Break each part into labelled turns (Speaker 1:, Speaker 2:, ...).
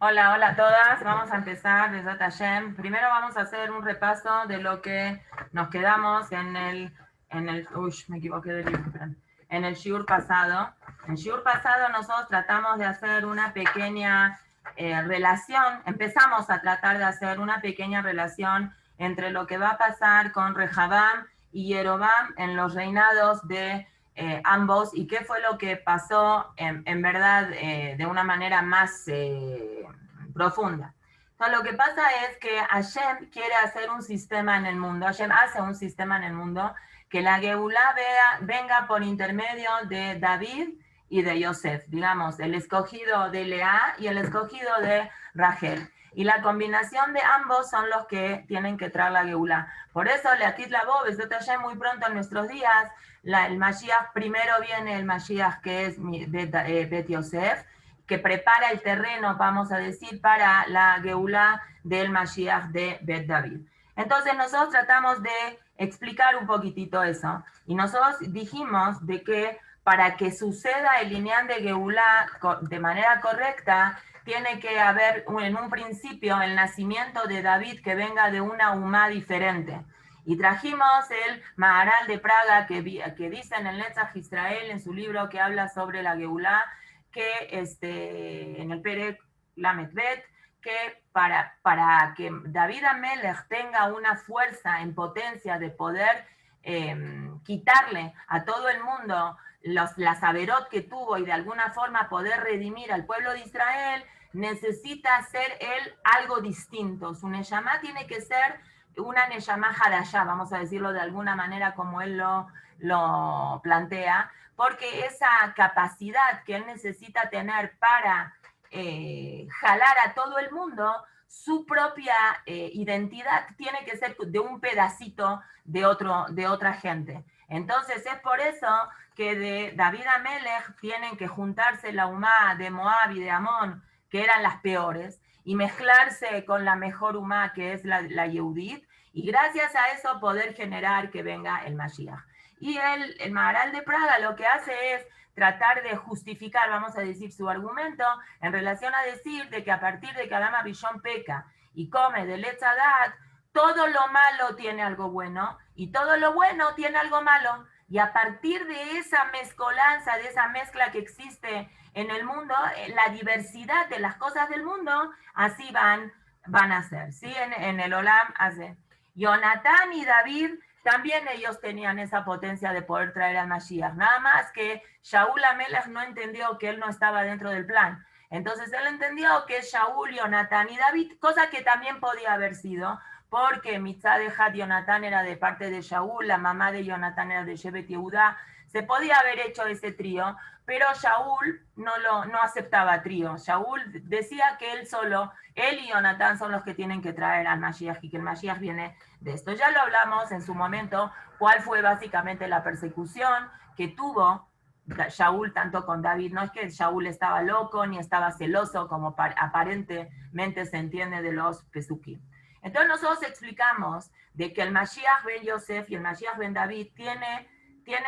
Speaker 1: Hola, hola a todas. Vamos a empezar desde Hashem. Primero vamos a hacer un repaso de lo que nos quedamos uy, me equivoqué de libro, en el shiur pasado. En el shiur pasado nosotros tratamos de hacer una pequeña relación, empezamos a tratar de hacer una pequeña relación entre lo que va a pasar con Rehabam y Yerobam en los reinados de ambos y qué fue lo que pasó en verdad de una manera más profunda. Entonces, lo que pasa es que Hashem quiere hacer un sistema en el mundo, Hashem hace un sistema en el mundo que la Geulá venga por intermedio de David y de Yosef, digamos, el escogido de Lea y el escogido de Rachel. Y la combinación de ambos son los que tienen que traer la Geulá. Por eso, Leatit Labó, Hashem, muy pronto en nuestros días, el Mashiach, primero viene el Mashiach que es Bet Yosef, que prepara el terreno, vamos a decir, para la Geulá del Mashiach de Bet David. Entonces nosotros tratamos de explicar un poquitito eso. Y nosotros dijimos de que para que suceda el lineal de Geulá de manera correcta, tiene que haber en un principio el nacimiento de David que venga de una umá diferente. Y trajimos el Maharal de Praga que dice en el Netzach Israel, en su libro que habla sobre la Geulá, que en el Perek Lamed Bet, que para que David Amelech tenga una fuerza en potencia de poder quitarle a todo el mundo las averot que tuvo y de alguna forma poder redimir al pueblo de Israel, necesita hacer él algo distinto. Su Neshama tiene que ser una Neshama Hadashah, vamos a decirlo de alguna manera como él lo plantea, porque esa capacidad que él necesita tener para jalar a todo el mundo, su propia identidad tiene que ser de un pedacito de otra gente. Entonces es por eso que de David Amelech tienen que juntarse la Umá de Moab y de Amón, que eran las peores, y mezclarse con la mejor Umá, que es la Yehudit, y gracias a eso poder generar que venga el Mashiach. Y el Maharal de Praga lo que hace es tratar de justificar, vamos a decir, su argumento en relación a decir de que a partir de que Adam Arishon peca y come del Etzadat, todo lo malo tiene algo bueno y todo lo bueno tiene algo malo. Y a partir de esa mezcolanza, de esa mezcla que existe en el mundo, la diversidad de las cosas del mundo, así van a ser. ¿Sí? En el Olam hace. Jonatán y David también ellos tenían esa potencia de poder traer al Mashiach. Nada más que Shaul Amelech no entendió que él no estaba dentro del plan. Entonces él entendió que Shaul, Jonatán y David, cosa que también podía haber sido, porque Mitzad de Had Jonatán era de parte de Shaul, la mamá de Jonatán era de Shevet Yehuda, se podía haber hecho ese trío, pero Shaul no aceptaba trío. Shaul decía que él y Jonatán son los que tienen que traer al Mashiach y que el Mashiach viene de esto. Ya lo hablamos en su momento, cuál fue básicamente la persecución que tuvo Shaul tanto con David. No es que Shaul estaba loco ni estaba celoso como aparentemente se entiende de los Pesukim. Entonces nosotros explicamos de que el Mashiach ben Yosef y el Mashiach ben David tiene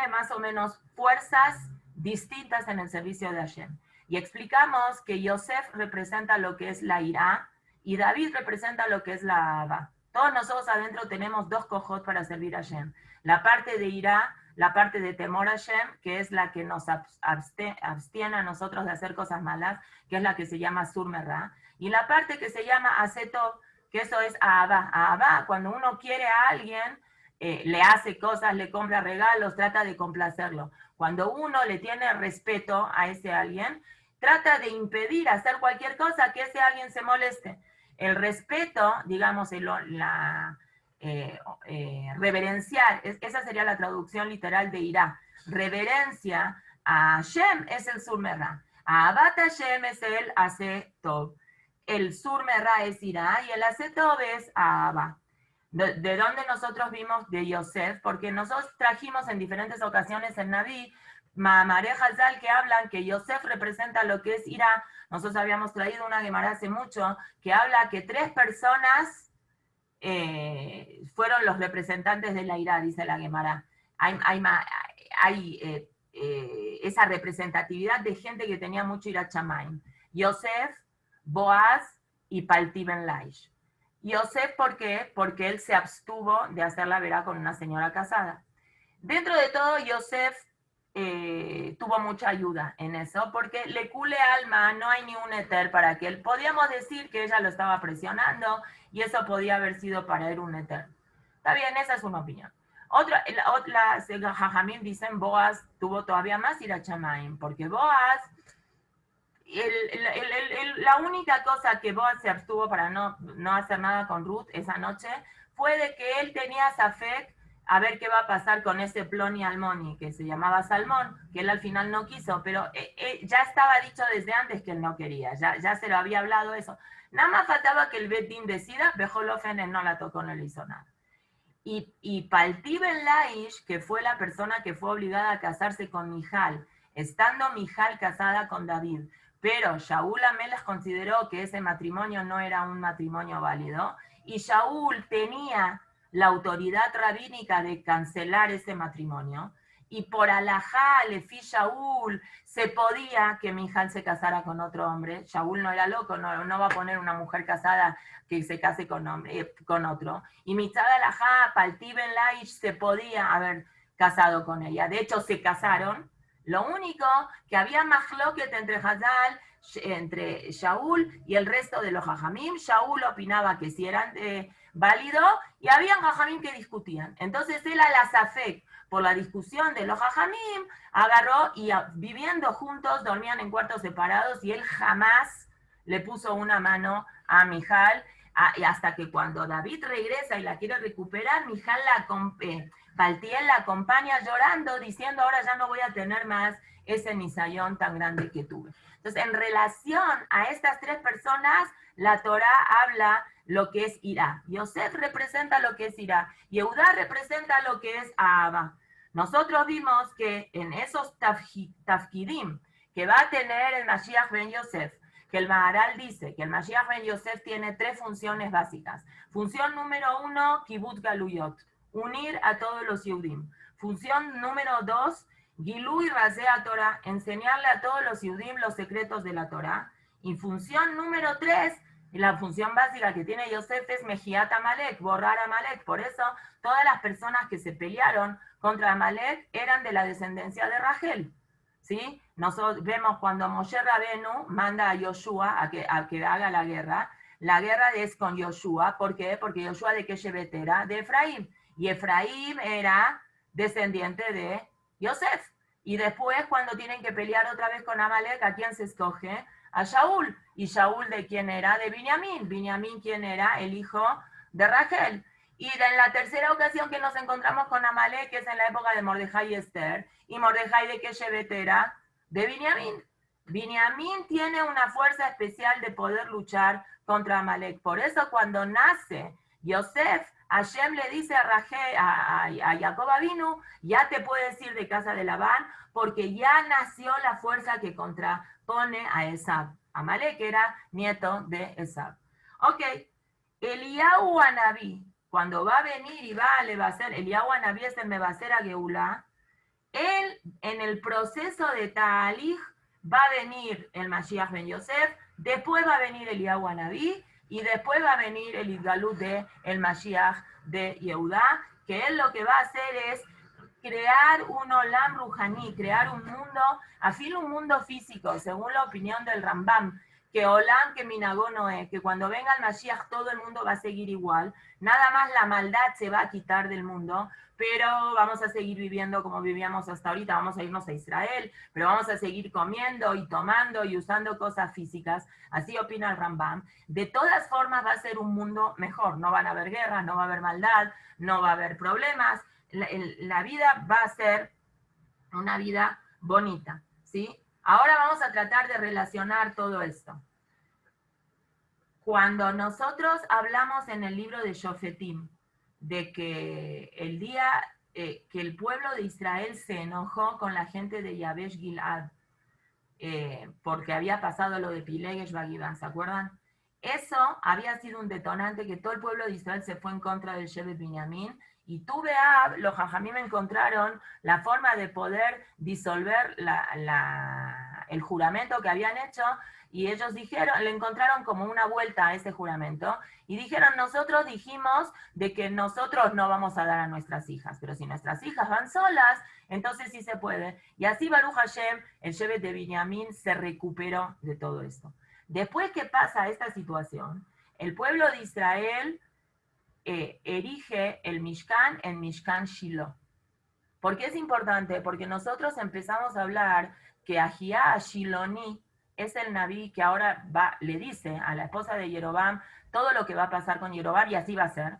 Speaker 1: más o menos fuerzas distintas en el servicio de Hashem. Y explicamos que Yosef representa lo que es la ira y David representa lo que es la Abba. Todos nosotros adentro tenemos dos cojot para servir a Hashem. La parte de ira, la parte de temor a Hashem, que es la que nos abstiene a nosotros de hacer cosas malas, que es la que se llama Surmerra. Y la parte que se llama Asetov, que eso es Ahava. Ahava, cuando uno quiere a alguien, le hace cosas, le compra regalos, trata de complacerlo. Cuando uno le tiene respeto a ese alguien, trata de impedir hacer cualquier cosa que ese alguien se moleste. El respeto, digamos, reverenciar, esa sería la traducción literal de irá. Reverencia a Hashem es el surmerra. A Abat Hashem es el Asetov. El surmerra es irá y el Asetov es Ahava. ¿De dónde nosotros vimos de Yosef? Porque nosotros trajimos en diferentes ocasiones en Naví, Mamaré Hazal, que hablan que Yosef representa lo que es Ira. Nosotros habíamos traído una Gemara hace mucho que habla que 3 personas fueron los representantes de la Ira, dice la Gemara. Hay esa representatividad de gente que tenía mucho Ira Chamaim. Yosef, Boaz y Palti Ben Laish. Yosef, ¿por qué? Porque él se abstuvo de hacer la verá con una señora casada. Dentro de todo, Yosef tuvo mucha ayuda en eso, porque le cule alma, no hay ni un eter para que él. Podíamos decir que ella lo estaba presionando y eso podía haber sido para él un eter. Está bien, esa es una opinión. Otra, Jajamín dicen, Boaz tuvo todavía más ira chamaim, porque Boaz, la única cosa que Boaz se abstuvo para no hacer nada con Ruth esa noche fue de que él tenía Safek a ver qué va a pasar con ese Ploni Almoni, que se llamaba Salmón, que él al final no quiso, pero ya estaba dicho desde antes que él no quería, ya se lo había hablado eso. Nada más faltaba que el Betín decida, Bejolofen él no la tocó, no le hizo nada. Y Palti Ben Laish, que fue la persona que fue obligada a casarse con Mijal, estando Mijal casada con David, pero Shaul Amelech consideró que ese matrimonio no era un matrimonio válido, y Shaul tenía la autoridad rabínica de cancelar ese matrimonio, y por alajá, Lefi Shaul, se podía que Mijal se casara con otro hombre. Shaul no era loco, no va a poner una mujer casada que se case con otro. Y Mitzad alajá, Palti Ben Laish se podía haber casado con ella. De hecho, se casaron. Lo único que había mahloket entre Hazal, entre Shaul y el resto de los Jajamim. Shaul opinaba que sí eran válido y había Jajamim que discutían. Entonces él a la Safek, por la discusión de los Jajamim, agarró y viviendo juntos, dormían en cuartos separados y él jamás le puso una mano a Mijal, hasta que cuando David regresa y la quiere recuperar, Mijal Paltiel la acompaña llorando, diciendo, ahora ya no voy a tener más ese nisayón tan grande que tuve. Entonces, en relación a estas tres personas, la Torá habla lo que es Irá. Yosef representa lo que es Irá. Yehudá representa lo que es Ahava. Nosotros vimos que en esos tafkidim que va a tener el Mashiach ben Yosef, que el Maharal dice que el Mashiach ben Yosef tiene tres funciones básicas. Función número 1, Kibbutz Galuyot, unir a todos los Yehudim. Función número 2, Gilui Razea Torah, enseñarle a todos los Yehudim los secretos de la Torah. Y función número 3, la función básica que tiene Yosef es Mejiat Amalek, borrar a Amalek. Por eso, todas las personas que se pelearon contra Amalek eran de la descendencia de Rachel. ¿Sí? Nosotros vemos cuando Moshe Rabenu manda a Yoshua a que haga la guerra es con Yoshua. ¿Por qué? Porque Yoshua de qué Shevet era? De Efraín. Y Efraín era descendiente de Yosef. Y después, cuando tienen que pelear otra vez con Amalek, ¿a quién se escoge? A Shaul. ¿Y Shaul de quién era? De Binyamin. Binyamin, ¿quién era? El hijo de Rachel. Y en la tercera ocasión que nos encontramos con Amalek, que es en la época de Mordejai y Esther, y Mordejai de qué Shevet era? De Binyamin. Binyamin tiene una fuerza especial de poder luchar contra Amalek. Por eso cuando nace Yosef, Hashem le dice a Jacob Avinu, ya te puedes ir de casa de Labán, porque ya nació la fuerza que contrapone a Esab. Amalek era nieto de Esab. Ok, Eliyahu Anabí, cuando va a venir y va a levacer, Eliyahu Anabí es el Mevaser a Geulá, él en el proceso de Ta'alij va a venir el Mashiach ben Yosef, después va a venir Eliyahu Anabí, y después va a venir el Idgalut de el Mashiach de Yehudá, que él lo que va a hacer es crear un Olam Ruhani, crear un mundo, afín un mundo físico, según la opinión del Rambam, que Olam que Minagó Noé, que cuando venga el Mashiach todo el mundo va a seguir igual, nada más la maldad se va a quitar del mundo, pero vamos a seguir viviendo como vivíamos hasta ahorita, vamos a irnos a Israel, pero vamos a seguir comiendo y tomando y usando cosas físicas, así opina el Rambam. De todas formas va a ser un mundo mejor, no van a haber guerras, no va a haber maldad, no va a haber problemas, la vida va a ser una vida bonita, ¿sí? Ahora vamos a tratar de relacionar todo esto. Cuando nosotros hablamos en el libro de Shofetim, de que el día que el pueblo de Israel se enojó con la gente de Yabesh Gilad, porque había pasado lo de Pilegesh Bagiván, ¿se acuerdan? Eso había sido un detonante que todo el pueblo de Israel se fue en contra del Shevet Binyamin, y tú Beab, los Jajamim encontraron la forma de poder disolver el juramento que habían hecho, y ellos dijeron, le encontraron como una vuelta a ese juramento, y dijeron, nosotros dijimos de que nosotros no vamos a dar a nuestras hijas, pero si nuestras hijas van solas, entonces sí se puede. Y así Baruch Hashem, el Shevet de Binyamin, se recuperó de todo esto. Después que pasa esta situación, el pueblo de Israel erige el Mishkan en Mishkan Shiloh. ¿Por qué es importante? Porque nosotros empezamos a hablar que Ahía Shiloni es el Naví que ahora le dice a la esposa de Yerobam todo lo que va a pasar con Yerobam, y así va a ser,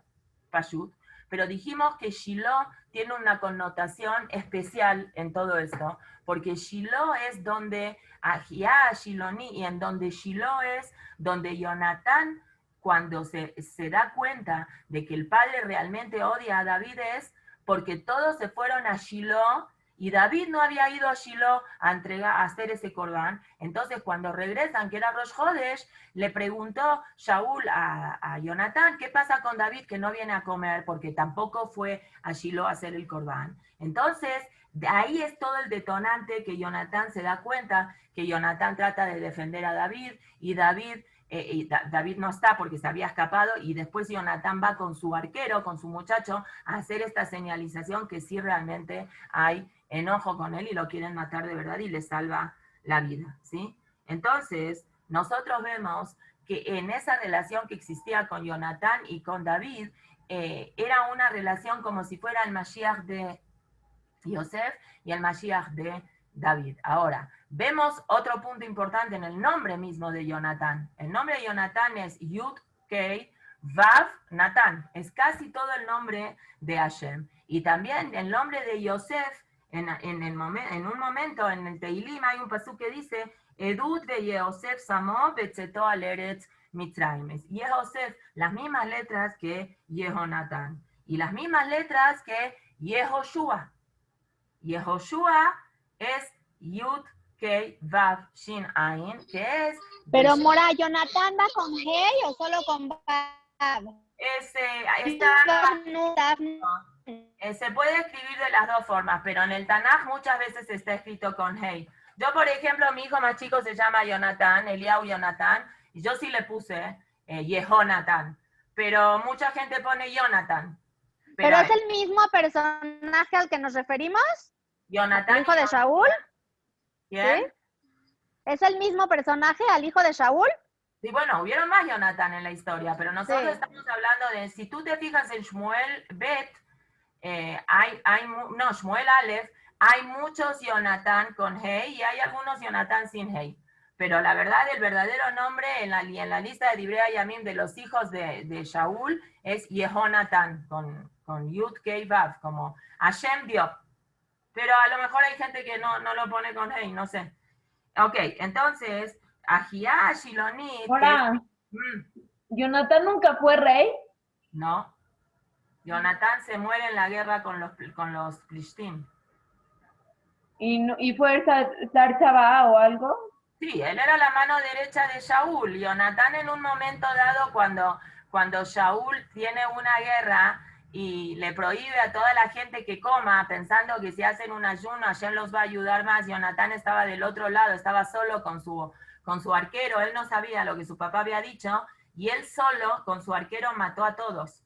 Speaker 1: Pashut. Pero dijimos que Shiloh tiene una connotación especial en todo esto, porque Shiloh es donde Ahía Shiloni, y en donde Shiloh es donde Jonatán, cuando se da cuenta de que el padre realmente odia a David, es porque todos se fueron a Shiloh y David no había ido a Shiloh a hacer ese corbán. Entonces cuando regresan, que era Rosh Hodesh, le preguntó Shaul a Jonatán, ¿qué pasa con David que no viene a comer? Porque tampoco fue a Shiloh a hacer el corbán. Entonces, de ahí es todo el detonante que Jonatán se da cuenta, que Jonatán trata de defender a David, y David no está porque se había escapado, y después Jonatán va con su arquero, con su muchacho, a hacer esta señalización que sí realmente hay enojo con él y lo quieren matar de verdad, y le salva la vida, ¿sí? Entonces, nosotros vemos que en esa relación que existía con Jonatán y con David, era una relación como si fuera el Mashiach de Yosef y el Mashiach de David. Ahora, vemos otro punto importante en el nombre mismo de Jonatán. El nombre de Jonatán es Yud Kei Vav Natán. Es casi todo el nombre de Hashem. Y también el nombre de Yosef, en un momento en el Teilim hay un pasú que dice Edut de Yosef Samo Betzeto Aleretz Mitzrayim. Y Yosef, las mismas letras que Yehonatán. Y las mismas letras que Yehoshua. Yehoshua es Yud Kei Vav Shin Ain, que es...
Speaker 2: Pero Mora, ¿Jonatán va con Hey o solo con Vav?
Speaker 1: Se puede escribir de las dos formas, pero en el Tanaj muchas veces está escrito con Hey. Yo, por ejemplo, mi hijo más chico se llama Jonatán, Eliau Jonatán, y yo sí le puse Yehonatán, pero mucha gente pone Jonathan.
Speaker 2: ¿Pero es el mismo personaje al que nos referimos?
Speaker 1: Jonatán.
Speaker 2: ¿El hijo de Shaul?
Speaker 1: ¿Quién?
Speaker 2: ¿Sí? ¿Es el mismo personaje al hijo de Shaul?
Speaker 1: Sí, bueno, hubieron más Jonatán en la historia, pero nosotros estamos hablando de, si tú te fijas en Shmuel Bet, Shmuel Aleph, hay muchos Jonatán con Hey y hay algunos Jonatán sin Hey. Pero la verdad, el verdadero nombre en la lista de Divrei Yamim de los hijos de Shaul es Yehonatán, con Yud Kei Vav, como Hashem dio. Pero a lo mejor hay gente que no lo pone con Hey, no sé. Ok, entonces, Ahía Shilonit.
Speaker 3: Ahora, ¿Jonatán nunca fue rey?
Speaker 1: No. Jonatán se muere en la guerra con los Plishtim.
Speaker 3: ¿Y fue Sar Chabá o algo?
Speaker 1: Sí, él era la mano derecha de Shaul. Jonatán, en un momento dado, cuando Shaul tiene una guerra y le prohíbe a toda la gente que coma, pensando que si hacen un ayuno, Hashem los va a ayudar más, Jonatán estaba del otro lado, estaba solo con su arquero, él no sabía lo que su papá había dicho, y él solo, con su arquero, mató a todos.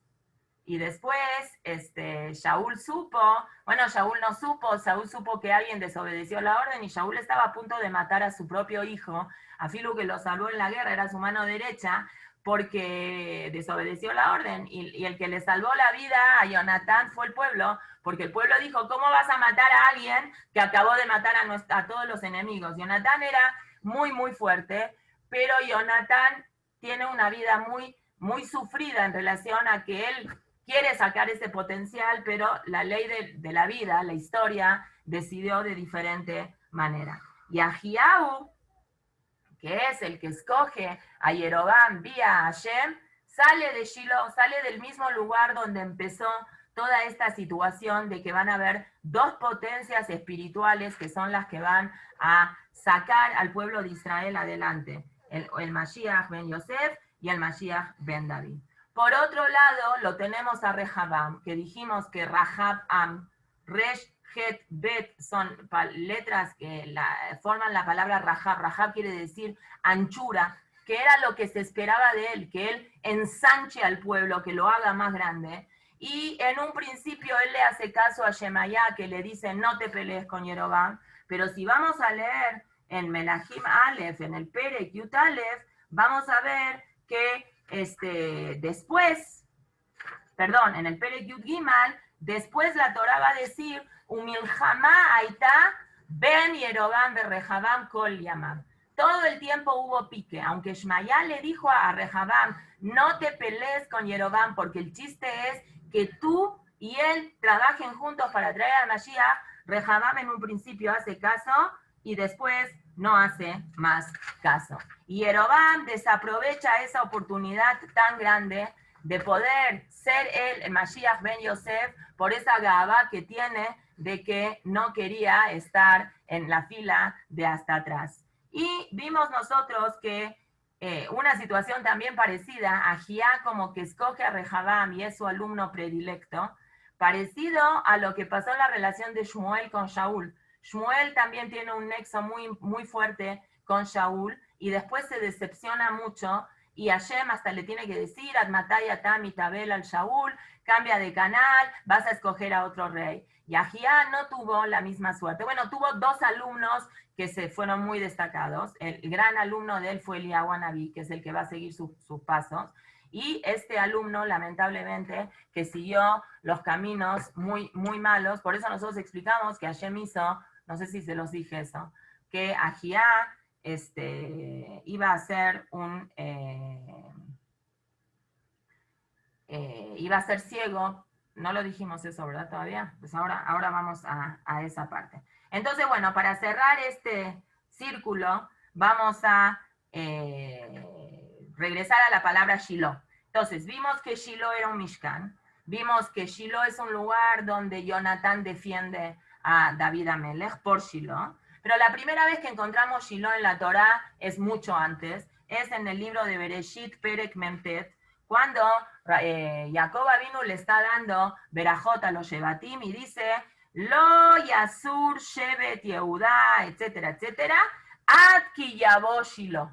Speaker 1: Y después, Shaul supo, bueno, Shaul no supo, Shaul supo que alguien desobedeció la orden, y Shaul estaba a punto de matar a su propio hijo, a Filu, que lo salvó en la guerra, era su mano derecha, porque desobedeció la orden, y el que le salvó la vida a Jonatán fue el pueblo, porque el pueblo dijo, ¿cómo vas a matar a alguien que acabó de matar a todos los enemigos? Jonatán era muy, muy fuerte, pero Jonatán tiene una vida muy, muy sufrida en relación a que él quiere sacar ese potencial, pero la ley de la vida, la historia, decidió de diferente manera. Y Ahiahu, que es el que escoge a Yerobam vía Hashem, sale de Shiloh, sale del mismo lugar donde empezó toda esta situación de que van a haber dos potencias espirituales que son las que van a sacar al pueblo de Israel adelante, el Mashiach ben Yosef y el Mashiach ben David. Por otro lado, lo tenemos a Rehabam, que dijimos que Rahab Am, Resh Het, Bet son letras que forman la palabra Rahab. Rahab quiere decir anchura, que era lo que se esperaba de él, que él ensanche al pueblo, que lo haga más grande. Y en un principio él le hace caso a Shemaya, que le dice no te pelees con Jeroboam, pero si vamos a leer en Melahim Aleph, en el Perek Yut Aleph, vamos a ver que después, perdón, en el Perek Yud Gimal, después la Torah va a decir, Umilhamá Aitá Ben Yeroboam Berrehabam Kol Yamam. Todo el tiempo hubo pique, aunque Shmaya le dijo a Rehabam, no te pelees con Yeroboam, porque el chiste es que tú y él trabajen juntos para traer a Mashiach. Rehabam en un principio hace caso y después no hace más caso. Y Yeroboam desaprovecha esa oportunidad tan grande de poder ser él, el Mashiach ben Yosef, por esa gaba que tiene de que no quería estar en la fila de hasta atrás. Y vimos nosotros que una situación también parecida, Ahiá como que escoge a Rehabam y es su alumno predilecto, parecido a lo que pasó en la relación de Shmuel con Shaul. Shmuel también tiene un nexo muy, muy fuerte con Shaul y después se decepciona mucho y Hashem hasta le tiene que decir, Admataya Tam Tabel al Shaul, cambia de canal, vas a escoger a otro rey. Y Ahiá no tuvo la misma suerte. Bueno, tuvo dos alumnos que se fueron muy destacados. El gran alumno de él fue Eliyahu Hanabí, que es el que va a seguir sus pasos. Y este alumno, lamentablemente, que siguió los caminos muy, muy malos. Por eso nosotros explicamos que Hashem hizo, no sé si se los dije eso, que Ahiá iba a ser iba a ser ciego. No lo dijimos eso, ¿verdad? Todavía. Pues ahora vamos a esa parte. Entonces, bueno, para cerrar este círculo, vamos a regresar a la palabra Shiloh. Entonces, vimos que Shiloh era un Mishkan. Vimos que Shiloh es un lugar donde Jonatán defiende a David Amelech por Shiloh. Pero la primera vez que encontramos Shiloh en la Torá es mucho antes. Es en el libro de Bereshit, Perek Memtet, cuando Jacob Avinu le está dando Berajot a los Shevatim y dice, Lo Yasur Shevet Yehuda, etcétera, etcétera, Ad Ki Yabo Shiloh.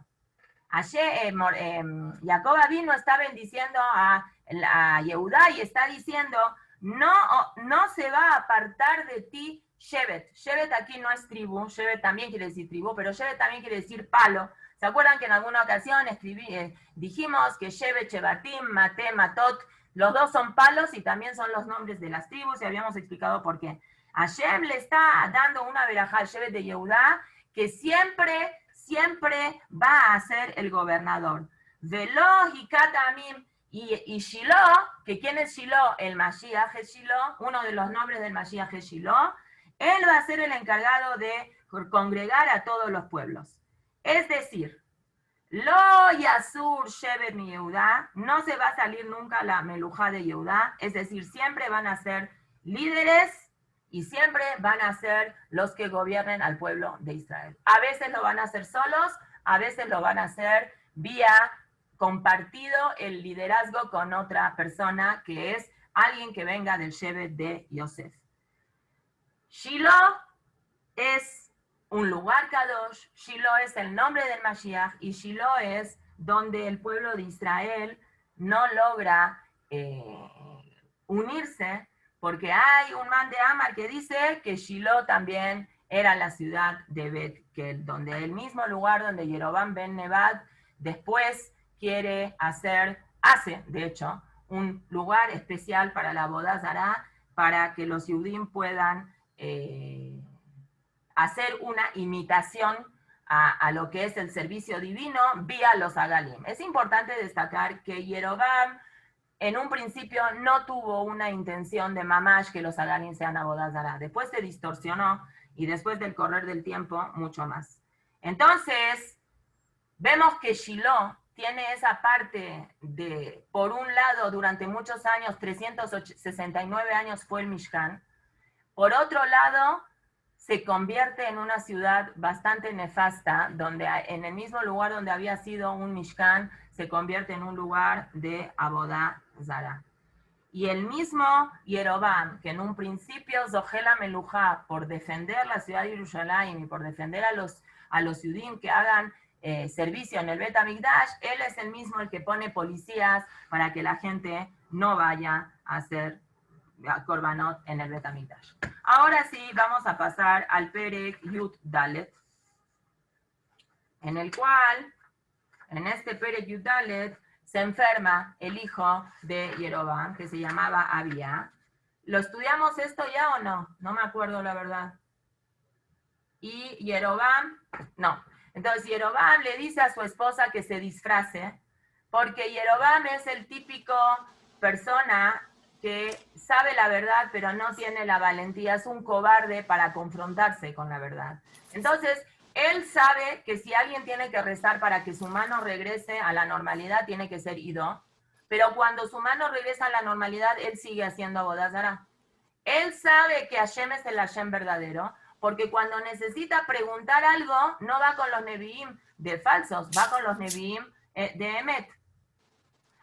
Speaker 1: Jacob Avinu está bendiciendo a Yehuda y está diciendo, no se va a apartar de ti Shevet. Shevet aquí no es tribu, Shevet también quiere decir tribu, pero Shevet también quiere decir palo. ¿Se acuerdan que en alguna ocasión dijimos que Shevet, Shevatim, Mate, Matot, los dos son palos y también son los nombres de las tribus y habíamos explicado por qué? Hashem le está dando una verajá al Shevet de Yehudá que siempre va a ser el gobernador. Velo y Katamim y Shiloh, que ¿quién es Shiloh? El Mashiach es Shiloh, uno de los nombres del Mashiach es Shiloh. Él va a ser el encargado de congregar a todos los pueblos. Es decir, Lo Yasur Shevet mi Yehudá, no se va a salir nunca la melujá de Yehudá, es decir, siempre van a ser líderes y siempre van a ser los que gobiernen al pueblo de Israel. A veces lo van a hacer solos, a veces lo van a hacer vía compartido el liderazgo con otra persona que es alguien que venga del Shevet de Yosef. Shiloh es un lugar Kadosh, Shiloh es el nombre del Mashiach y Shiloh es donde el pueblo de Israel no logra unirse porque hay un man de Amar que dice que Shiloh también era la ciudad de Bet-Kel, donde el mismo lugar donde Jeroboam ben Nebat después hace de hecho un lugar especial para la boda zará para que los Yudim puedan hacer una imitación a lo que es el servicio divino vía los Agalim. Es importante destacar que Jeroboam en un principio no tuvo una intención de mamash que los Agalim sean abodazara. Después se distorsionó y después del correr del tiempo, mucho más. Entonces, vemos que Shiloh tiene esa parte de, por un lado, durante muchos años, 369 años fue el Mishkan. Por otro lado, se convierte en una ciudad bastante nefasta, donde en el mismo lugar donde había sido un Mishkan, se convierte en un lugar de Abodá Zara. Y el mismo Yerobam, que en un principio Zohela Melujá, por defender la ciudad de Jerusalén y por defender a los Yudim que hagan servicio en el Bet HaMikdash, él es el mismo el que pone policías para que la gente no vaya a hacer Korbanot en el Bet HaMikdash. Ahora sí, vamos a pasar al Perek Yud Dalet, en el cual, en este Perek Yud Dalet, se enferma el hijo de Yerobam, que se llamaba Abía. ¿Lo estudiamos esto ya o no? No me acuerdo la verdad. Y Yerobam, no. Entonces Yerobam le dice a su esposa que se disfrace, porque Yerobam es el típico persona que sabe la verdad, pero no tiene la valentía, es un cobarde para confrontarse con la verdad. Entonces, él sabe que si alguien tiene que rezar para que su mano regrese a la normalidad, tiene que ser Ido, pero cuando su mano regresa a la normalidad, él sigue haciendo Avodah Zará. Él sabe que Hashem es el Hashem verdadero, porque cuando necesita preguntar algo, no va con los Nevi'im de falsos, va con los Nevi'im de Emet.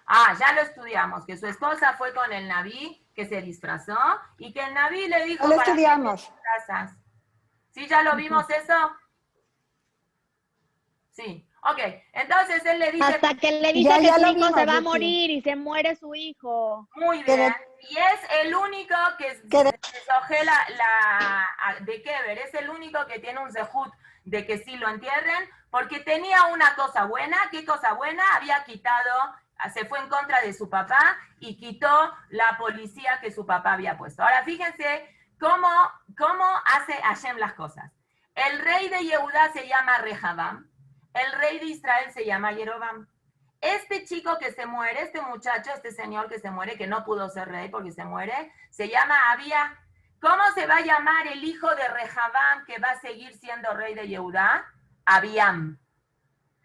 Speaker 1: Ah, ya lo estudiamos, que su esposa fue con el Naví, que se disfrazó, y que el Naví le dijo...
Speaker 4: Lo estudiamos.
Speaker 1: ¿Para qué te disfrazas? ¿Sí ya lo vimos eso? Sí, ok. Entonces él le dice...
Speaker 2: Hasta que le dice que su hijo se va a morir y se muere su hijo.
Speaker 1: Muy bien. Y es el único que escoge de Keber, es el único que tiene un zehut de que sí lo entierren, porque tenía una cosa buena. ¿Qué cosa buena? Había quitado, se fue en contra de su papá y quitó la policía que su papá había puesto. Ahora fíjense cómo hace Hashem las cosas. El rey de Yehudá se llama Rehabam, el rey de Israel se llama Yerobam. Este chico que se muere, este muchacho, este señor que se muere, que no pudo ser rey porque se muere, se llama Abía. ¿Cómo se va a llamar el hijo de Rehabam que va a seguir siendo rey de Yehudá? Abiam.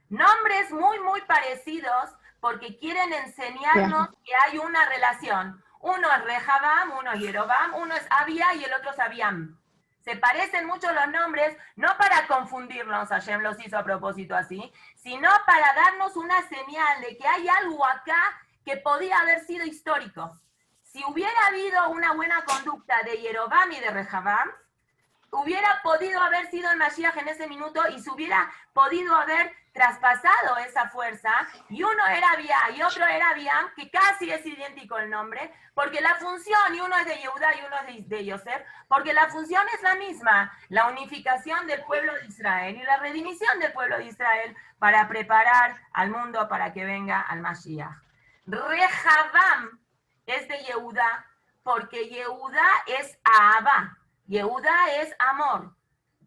Speaker 1: Nombres muy, muy parecidos porque quieren enseñarnos que hay una relación. Uno es Rehabam, uno es Yerobam, uno es Abía y el otro es Abiam. Se parecen mucho los nombres, no para confundirnos, Hashem los hizo a propósito así, sino para darnos una señal de que hay algo acá que podía haber sido histórico. Si hubiera habido una buena conducta de Yerobam y de Rehabam, hubiera podido haber sido el Mashiach en ese minuto y se hubiera podido haber traspasado esa fuerza, y uno era Abía y otro era Abiam, que casi es idéntico el nombre, porque la función, y uno es de Yehudá y uno es de Yosef, porque la función es la misma, la unificación del pueblo de Israel y la redimición del pueblo de Israel para preparar al mundo para que venga al Mashiach. Rehabam es de Yehudá, porque Yehudá es Ahava, Yehudá es amor.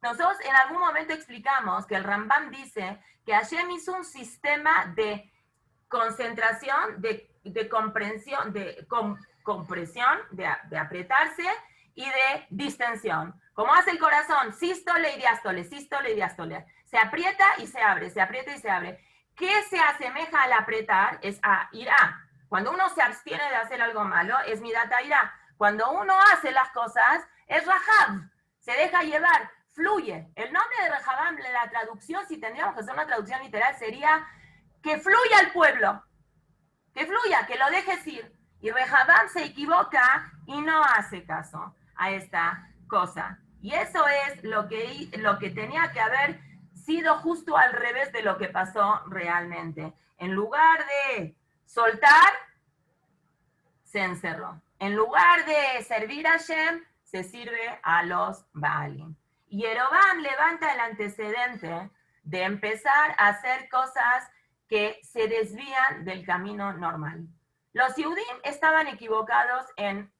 Speaker 1: Nosotros en algún momento explicamos que el Rambam dice que Hashem hizo un sistema de concentración, de comprensión, de compresión, de apretarse y de distensión. Como hace el corazón, sístole y diástole, sístole y diástole. Se aprieta y se abre, se aprieta y se abre. ¿Qué se asemeja al apretar? Es a irá. Cuando uno se abstiene de hacer algo malo, es midat irá. Cuando uno hace las cosas, es rahab. Se deja llevar, fluye. El nombre de Rehabam, la traducción, si tendríamos que hacer una traducción literal, sería que fluya el pueblo. Que fluya, que lo dejes ir. Y Rehabam se equivoca y no hace caso a esta cosa. Y eso es lo que tenía que haber sido justo al revés de lo que pasó realmente. En lugar de soltar, se encerró. En lugar de servir a Hashem, se sirve a los Baalim. Y Yerobam levanta el antecedente de empezar a hacer cosas que se desvían del camino normal. Los Yehudim estaban equivocados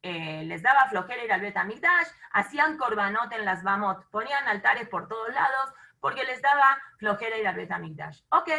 Speaker 1: les daba flojera ir al Bet HaMikdash, hacían korbanot en las Bamot, ponían altares por todos lados porque les daba flojera ir al Bet HaMikdash. Ok,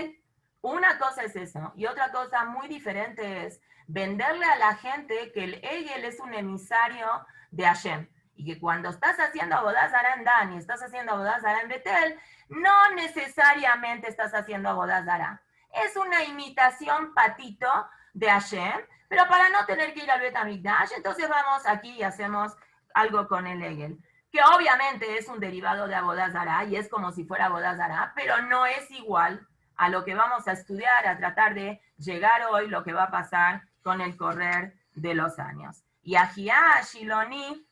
Speaker 1: una cosa es eso, y otra cosa muy diferente es venderle a la gente que el Egel es un emisario de Hashem, y que cuando estás haciendo Avodah Zará en Dan y estás haciendo Avodah Zará en Betel, no necesariamente estás haciendo Avodah Zará. Es una imitación patito de Hashem, pero para no tener que ir al Bet HaMikdash, entonces vamos aquí y hacemos algo con el Egel, que obviamente es un derivado de Avodah Zará y es como si fuera Avodah Zará, pero no es igual a lo que vamos a estudiar, a tratar de llegar hoy, lo que va a pasar con el correr de los años. Y Ahiá Shiloni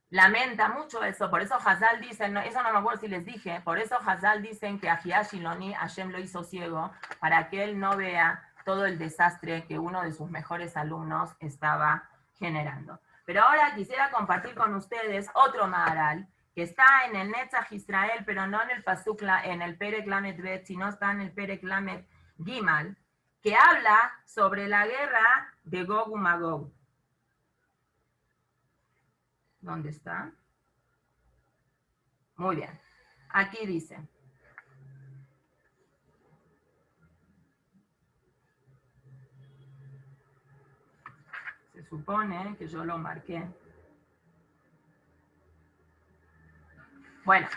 Speaker 1: lamenta mucho eso, por eso Hazal dicen, no, eso no me acuerdo si les dije, por eso Hazal dicen que Ahiá Shiloni Hashem lo hizo ciego para que él no vea todo el desastre que uno de sus mejores alumnos estaba generando. Pero ahora quisiera compartir con ustedes otro Maharal, que está en el Netzach Israel, pero no en el Pasuk, en el Perek Lamed Bet, sino está en el Perek Lamed Gimal, que habla sobre la guerra de Gog y Magog. ¿Dónde está? Muy bien. Aquí dice. Se supone que yo lo marqué. Bueno,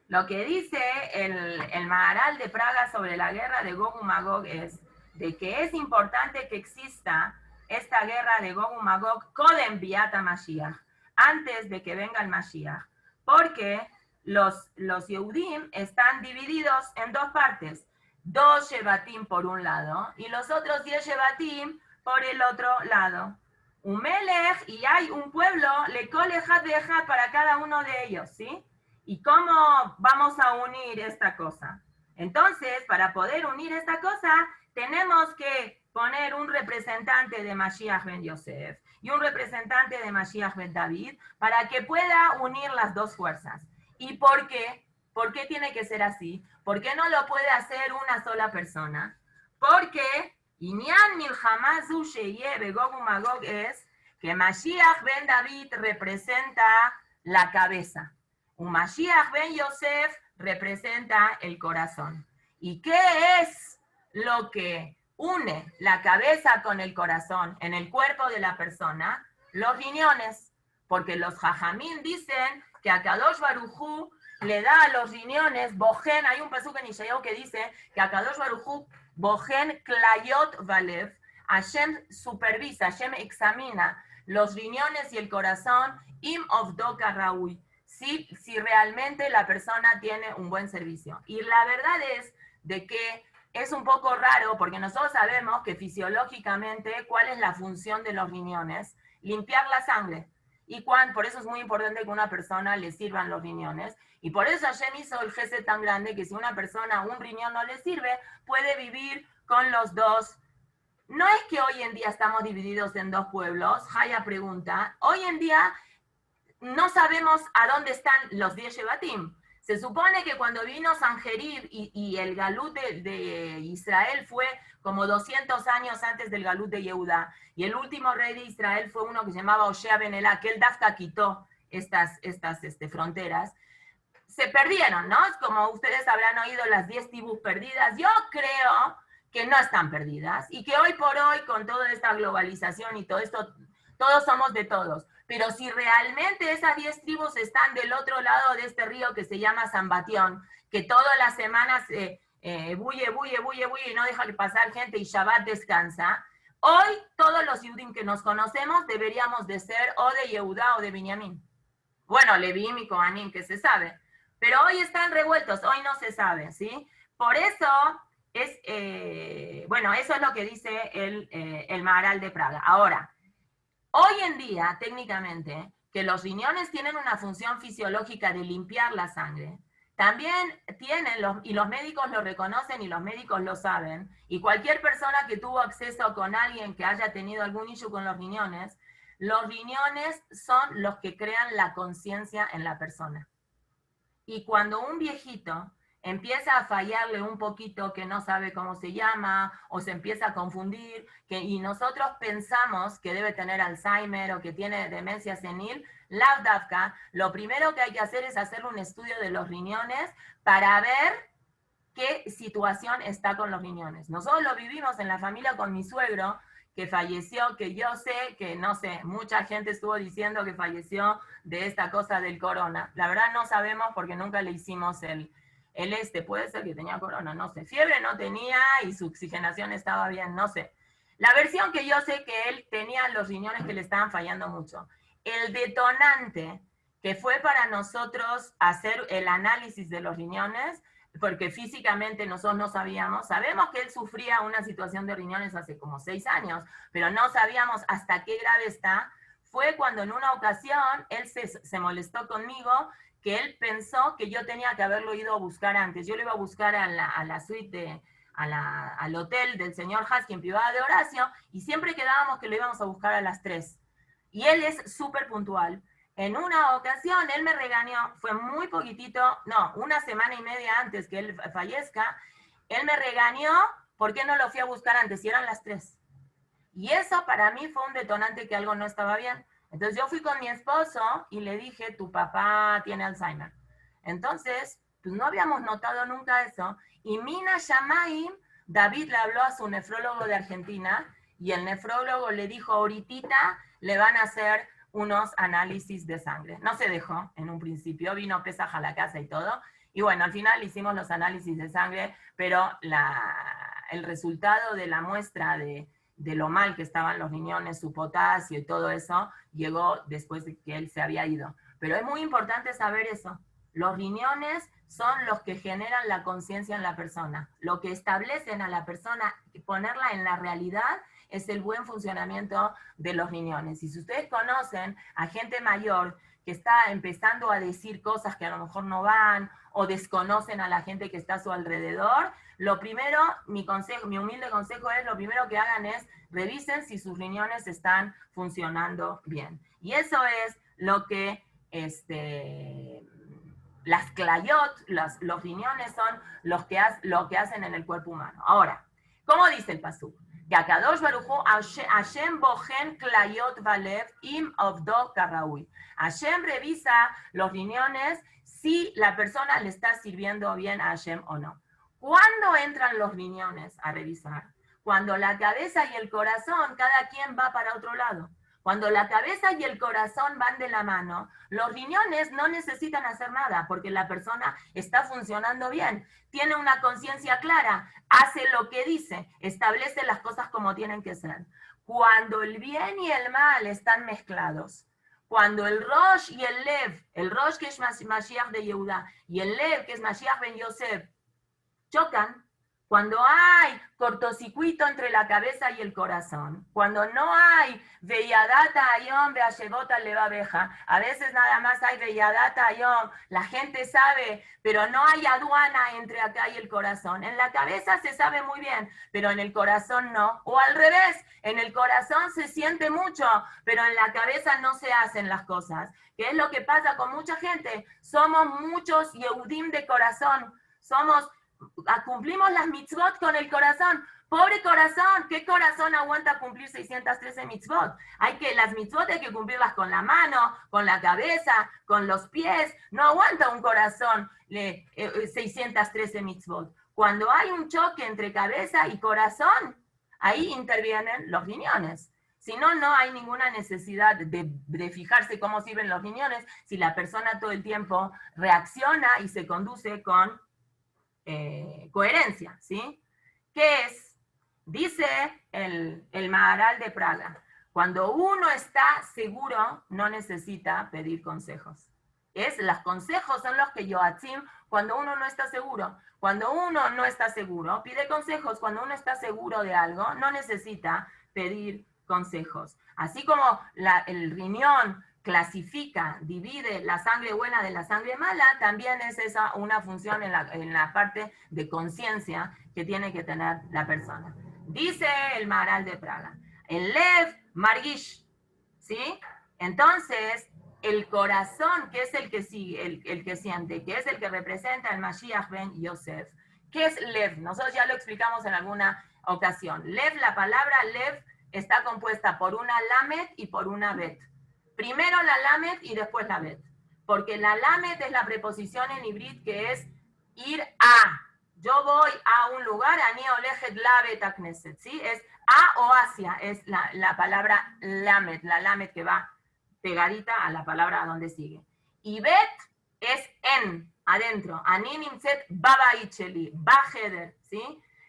Speaker 1: lo que dice el Maharal de Praga sobre la guerra de Gog y Magog es de que es importante que exista esta guerra de Gog y Magog Kodem Biat HaMashiach, antes de que venga el Mashiach, porque los Yehudim están divididos en dos partes, 2 Shevatim por un lado y los otros 10 Shevatim por el otro lado. Un Melech, y hay un pueblo, le Kolejat Vejat para cada uno de ellos, ¿sí? ¿Y cómo vamos a unir esta cosa? Entonces, para poder unir esta cosa, tenemos que poner un representante de Mashiach ben Yosef y un representante de Mashiach ben David para que pueda unir las dos fuerzas. ¿Y por qué? ¿Por qué tiene que ser así? ¿Por qué no lo puede hacer una sola persona? Porque Inyan Milhamá Zu Sheyeh Begog Magog es que Mashiach ben David representa la cabeza. Un Mashiach ben Yosef representa el corazón. ¿Y qué es lo que une la cabeza con el corazón en el cuerpo de la persona? Los riñones. Porque los Jajamín dicen que a Kadosh Baruj Hu le da a los riñones, Bojen, hay un pasuk en Ishayahu que dice que a Kadosh Baruj Hu, Bojen Klayot Valev, Hashem supervisa, Hashem examina los riñones y el corazón, Im Ovdoka Raúl, si realmente la persona tiene un buen servicio. Y la verdad es de que es un poco raro porque nosotros sabemos que fisiológicamente cuál es la función de los riñones, limpiar la sangre. Y por eso es muy importante que a una persona le sirvan los riñones. Y por eso Hashem hizo el gesed tan grande que si una persona un riñón no le sirve, puede vivir con los dos. No es que hoy en día estamos divididos en dos pueblos. Haya pregunta, hoy en día no sabemos a dónde están los 10 Shevatim. Se supone que cuando vino Sanjerib y el Galut de Israel fue como 200 años antes del Galut de Yehudá, y el último rey de Israel fue uno que se llamaba Oshea ben Elá, que él Dafka quitó estas fronteras, se perdieron, ¿no? Como ustedes habrán oído las 10 tribus perdidas. Yo creo que no están perdidas, y que hoy por hoy, con toda esta globalización y todo esto, todos somos de todos. Pero si realmente esas 10 tribus están del otro lado de este río que se llama Zambatión, que todas las semanas bulle, y no deja de pasar gente y Shabbat descansa, hoy todos los Yehudim que nos conocemos deberíamos de ser o de Yehudá o de Binyamin. Bueno, Levín y Kohanim, que se sabe. Pero hoy están revueltos, hoy no se sabe, ¿sí? Por eso eso es lo que dice el Maharal de Praga. Ahora, hoy en día, técnicamente, que los riñones tienen una función fisiológica de limpiar la sangre, también tienen, y los médicos lo reconocen y los médicos lo saben, y cualquier persona que tuvo acceso con alguien que haya tenido algún issue con los riñones son los que crean la conciencia en la persona. Y cuando un viejito empieza a fallarle un poquito, que no sabe cómo se llama, o se empieza a confundir, y nosotros pensamos que debe tener Alzheimer o que tiene demencia senil, Lavdavka, lo primero que hay que hacer es hacer un estudio de los riñones para ver qué situación está con los riñones. Nosotros lo vivimos en la familia con mi suegro, que falleció, que yo sé, que no sé, mucha gente estuvo diciendo que falleció de esta cosa del corona. La verdad no sabemos porque nunca le hicimos puede ser que tenía corona, no sé. Fiebre no tenía y su oxigenación estaba bien, no sé. La versión que yo sé que él tenía los riñones que le estaban fallando mucho. El detonante que fue para nosotros hacer el análisis de los riñones porque físicamente nosotros no sabíamos, sabemos que él sufría una situación de riñones hace como 6 años, pero no sabíamos hasta qué grave está. Fue cuando en una ocasión él se molestó conmigo, que él pensó que yo tenía que haberlo ido a buscar antes. Yo lo iba a buscar a la suite, al hotel del señor Husky en privada de Horacio, y siempre quedábamos que lo íbamos a buscar a las 3. Y él es súper puntual. En una ocasión él me regañó, fue muy poquitito, no, una semana y media antes que él fallezca, él me regañó por qué no lo fui a buscar antes, si eran las 3. Y eso para mí fue un detonante que algo no estaba bien. Entonces yo fui con mi esposo y le dije, tu papá tiene Alzheimer. Entonces, pues no habíamos notado nunca eso. Y Mina Shamaim, David le habló a su nefrólogo de Argentina y el nefrólogo le dijo, ahorita le van a hacer unos análisis de sangre. No se dejó en un principio, vino Pesaj a la casa y todo. Y bueno, al final hicimos los análisis de sangre, pero el resultado de la muestra de lo mal que estaban los riñones, su potasio y todo eso, llegó después de que él se había ido. Pero es muy importante saber eso. Los riñones son los que generan la conciencia en la persona. Lo que establecen a la persona, ponerla en la realidad, es el buen funcionamiento de los riñones. Y si ustedes conocen a gente mayor que está empezando a decir cosas que a lo mejor no van, o desconocen a la gente que está a su alrededor, lo primero, mi humilde consejo es, lo primero que hagan es, revisen si sus riñones están funcionando bien. Y eso es lo que, las clayot, los riñones son lo que hacen en el cuerpo humano. Ahora, ¿cómo dice el pasuk? Yakadosh Baruchu Hashem bojen clayot valev im ovdo karaui. Hashem revisa los riñones si la persona le está sirviendo bien a Hashem o no. ¿Cuándo entran los riñones a revisar? Cuando la cabeza y el corazón, cada quien va para otro lado. Cuando la cabeza y el corazón van de la mano, los riñones no necesitan hacer nada porque la persona está funcionando bien, tiene una conciencia clara, hace lo que dice, establece las cosas como tienen que ser. Cuando el bien y el mal están mezclados, cuando el Rosh y el Rosh que es Mashiach de Yehuda y el Lev que es Mashiach ben Yosef, chocan, cuando hay cortocircuito entre la cabeza y el corazón, cuando no hay Veyadata Ayom Beashevota Levabeja, a veces nada más hay Veyadata Ayom, la gente sabe, pero no hay aduana entre acá y el corazón. En la cabeza se sabe muy bien, pero en el corazón no. O al revés, en el corazón se siente mucho, pero en la cabeza no se hacen las cosas. ¿Qué es lo que pasa con mucha gente? Somos muchos Yehudim de corazón, cumplimos las mitzvot con el corazón. Pobre corazón, ¿qué corazón aguanta cumplir 613 mitzvot? Las mitzvot hay que cumplirlas con la mano, con la cabeza, con los pies. No aguanta un corazón 613 mitzvot. Cuando hay un choque entre cabeza y corazón, ahí intervienen los riñones. Si no, no hay ninguna necesidad de fijarse cómo sirven los riñones si la persona todo el tiempo reacciona y se conduce con coherencia, ¿sí? ¿Qué es? Dice el Maharal de Praga, cuando uno está seguro, no necesita pedir consejos. Los consejos son los que yoatzim cuando uno no está seguro. Cuando uno no está seguro, pide consejos. Cuando uno está seguro de algo, no necesita pedir consejos. Así como el riñón clasifica, divide la sangre buena de la sangre mala, también es esa una función en la parte de conciencia que tiene que tener la persona. Dice el Maharal de Praga, el Lev Margish, ¿sí? Entonces, el corazón, que es el que sigue, el que siente, que es el que representa el Mashiach ben Yosef. ¿Qué es Lev? Nosotros ya lo explicamos en alguna ocasión. Lev, la palabra Lev está compuesta por una Lamed y por una Bet. Primero la Lamed y después la Bet. Porque la Lamed es la preposición en hibrid que es ir a. Yo voy a un lugar, ani olejet la Bet akneset, ¿sí? Es a o hacia, es la palabra Lamed, la Lamed que va pegadita a la palabra a donde sigue. Y Bet es en, adentro. Ani nimset babait sheli, bajeder, ¿sí?